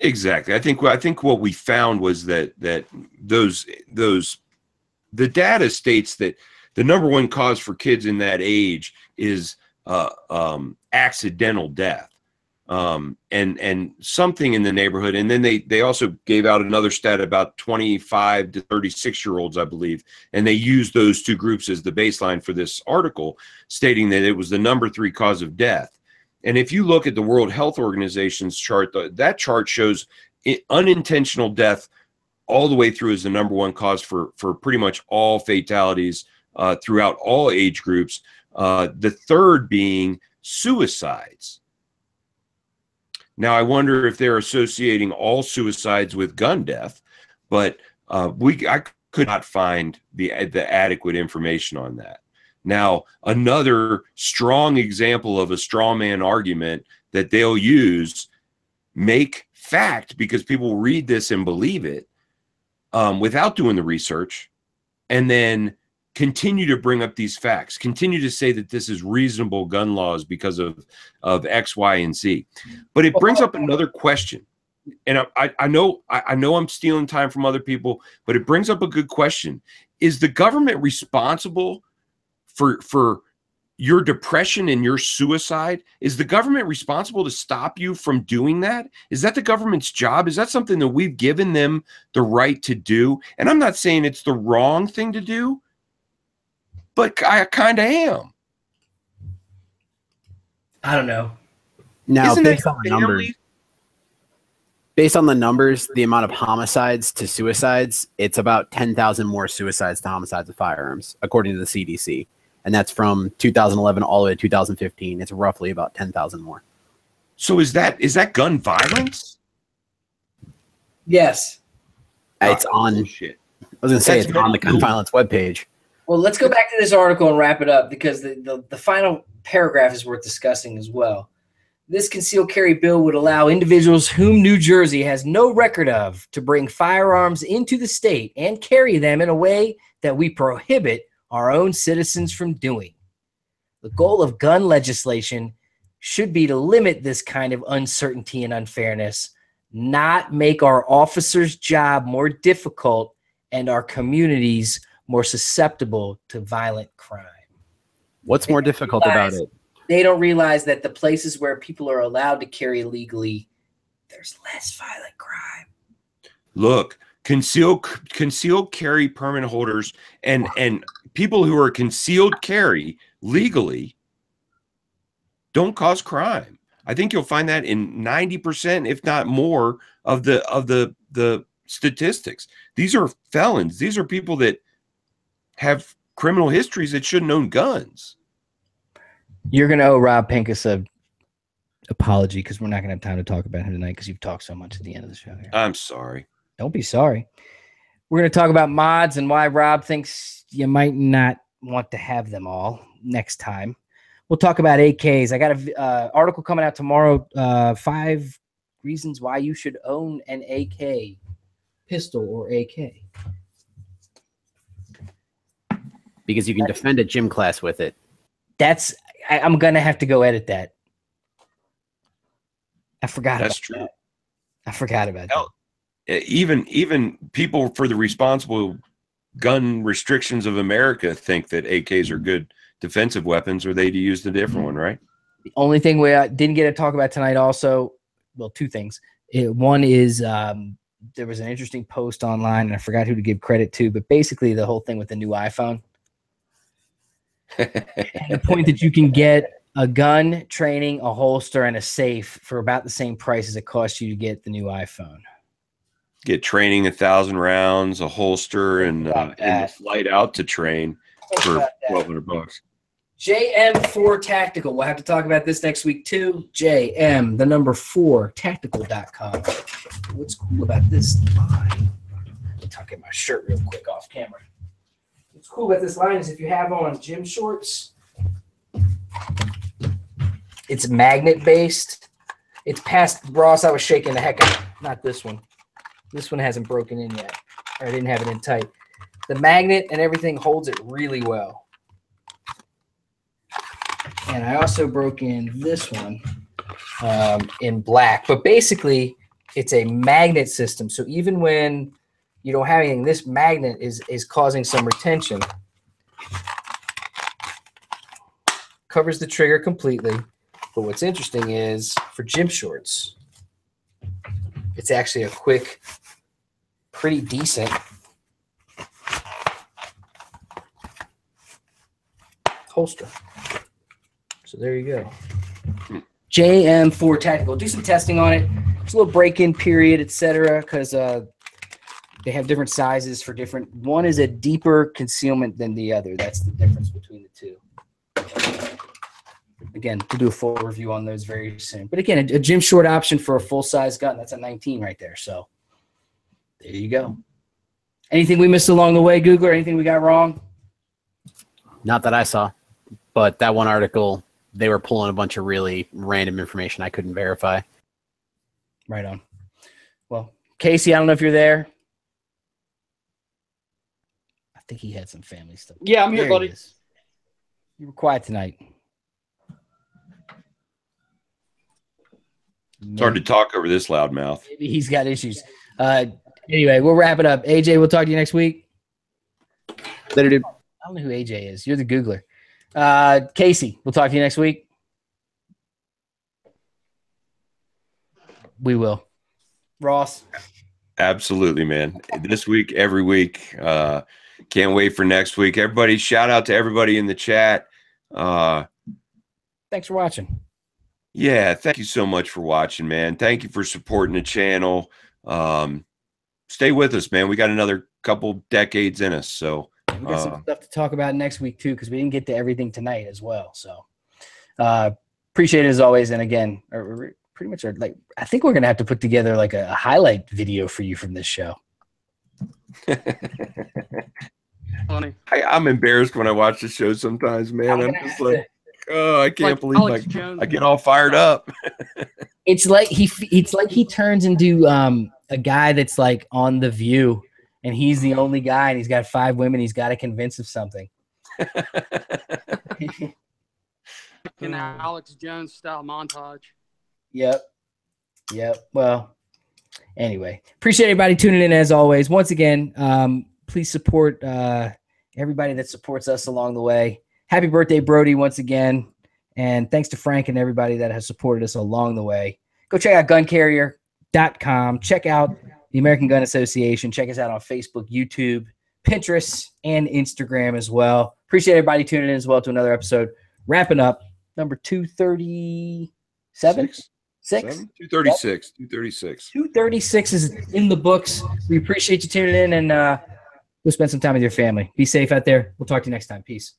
Exactly. I think what we found was that the data states that the number 1 cause for kids in that age is accidental death, and something in the neighborhood. And then they also gave out another stat about 25 to 36-year-olds, I believe, and they used those 2 groups as the baseline for this article, stating that it was the number 3 cause of death. And if you look at the World Health Organization's chart, that chart shows unintentional death all the way through as the number 1 cause for pretty much all fatalities throughout all age groups, the 3rd being suicides. Now, I wonder if they're associating all suicides with gun death, but I could not find the adequate information on that. Now, another strong example of a straw man argument that they'll use, make fact, because people read this and believe it without doing the research, and then continue to bring up these facts, continue to say that this is reasonable gun laws because of X, Y, and Z. But it brings up another question. And I know I'm stealing time from other people, but it brings up a good question. Is the government responsible for your depression and your suicide? Is the government responsible to stop you from doing that? Is that the government's job? Is that something that we've given them the right to do? And I'm not saying it's the wrong thing to do, but I kind of am. I don't know. Now, based on the numbers, the amount of homicides to suicides, it's about 10,000 more suicides to homicides with firearms, according to the CDC. And that's from 2011 all the way to 2015. It's roughly about 10,000 more. So is that gun violence? Yes. It's on. Shit. I was going to say it's on the gun violence webpage. Well, let's go back to this article and wrap it up because the final paragraph is worth discussing as well. This concealed carry bill would allow individuals whom New Jersey has no record of to bring firearms into the state and carry them in a way that we prohibit our own citizens from doing. The goal of gun legislation should be to limit this kind of uncertainty and unfairness, not make our officers' job more difficult and our communities more susceptible to violent crime. What's more difficult about it? They don't realize that the places where people are allowed to carry legally, there's less violent crime. Look, concealed carry permit holders and people who are concealed carry legally don't cause crime. I think you'll find that in 90%, if not more, of the statistics. These are felons. These are people that have criminal histories that shouldn't own guns. You're going to owe Rob Pincus a apology because we're not going to have time to talk about him tonight because you've talked so much at the end of the show here. I'm sorry. Don't be sorry. We're going to talk about mods and why Rob thinks you might not want to have them all next time. We'll talk about AKs. I got an article coming out tomorrow, 5 reasons why you should own an AK pistol or AK. Because you can defend a gym class with it. I'm going to have to go edit that. I forgot That's about true. that. I forgot about that. Even people for the responsible gun restrictions of America think that AKs are good defensive weapons, or they'd use the different one, right? The only thing we didn't get to talk about tonight also, well, 2 things. One is there was an interesting post online, and I forgot who to give credit to, but basically the whole thing with the new iPhone. And the point that you can get a gun, training, a holster, and a safe for about the same price as it costs you to get the new iPhone. Get training 1,000 rounds, a holster, and the flight out to train for $1,200. JM4 Tactical. We'll have to talk about this next week too. JM, the number 4, tactical.com. What's cool about this line? Let me tuck in my shirt real quick off camera. What's cool about this line is if you have on gym shorts, it's magnet based. It's past Ross. I was shaking the heck out. Not this one. This one hasn't broken in yet. Or I didn't have it in tight. The magnet and everything holds it really well. And I also broke in this one in black. But basically, it's a magnet system. So even when you don't have anything, this magnet is causing some retention. Covers the trigger completely. But what's interesting is for gym shorts, it's actually a quick, pretty decent holster. So there you go. JM4 Tactical. Do some testing on it. There's a little break-in period, etc., because they have different sizes for different. One is a deeper concealment than the other. That's the difference between the two. Again, we'll do a full review on those very soon. But again, a gym short option for a full-size gun. That's a 19 right there. So there you go. Anything we missed along the way, Googler? Anything we got wrong? Not that I saw. But that one article, they were pulling a bunch of really random information I couldn't verify. Right on. Well, Casey, I don't know if you're there. I think he had some family stuff. Yeah, I'm here, buddy. You were quiet tonight. It's hard to talk over this loudmouth. Maybe he's got issues. Anyway, we'll wrap it up. AJ, we'll talk to you next week. Later, dude. I don't know who AJ is. You're the Googler. Casey, we'll talk to you next week. We will. Ross. Absolutely, man. This week, every week. Can't wait for next week. Everybody, shout out to everybody in the chat. Thanks for watching. Yeah, thank you so much for watching, man. Thank you for supporting the channel. Stay with us, man. We got another couple decades in us, so we got some stuff to talk about next week too, because we didn't get to everything tonight as well. So appreciate it as always. And again, pretty much like I think we're gonna have to put together like a highlight video for you from this show. Funny. I'm embarrassed when I watch the show sometimes, man. I'm just like, oh, I can't believe I get all fired up. It's like he turns into a guy that's like on The View, and he's the only guy, and he's got 5 women he's got to convince of something. An Alex Jones style montage. Yep. Well, anyway, appreciate everybody tuning in as always. Once again, please support everybody that supports us along the way. Happy birthday, Brody, once again. And thanks to Frank and everybody that has supported us along the way. Go check out guncarrier.com. Check out the American Gun Association. Check us out on Facebook, YouTube, Pinterest, and Instagram as well. Appreciate everybody tuning in as well to another episode. Wrapping up, number 237? 236. 236. 236 is in the books. We appreciate you tuning in, and go spend some time with your family. Be safe out there. We'll talk to you next time. Peace.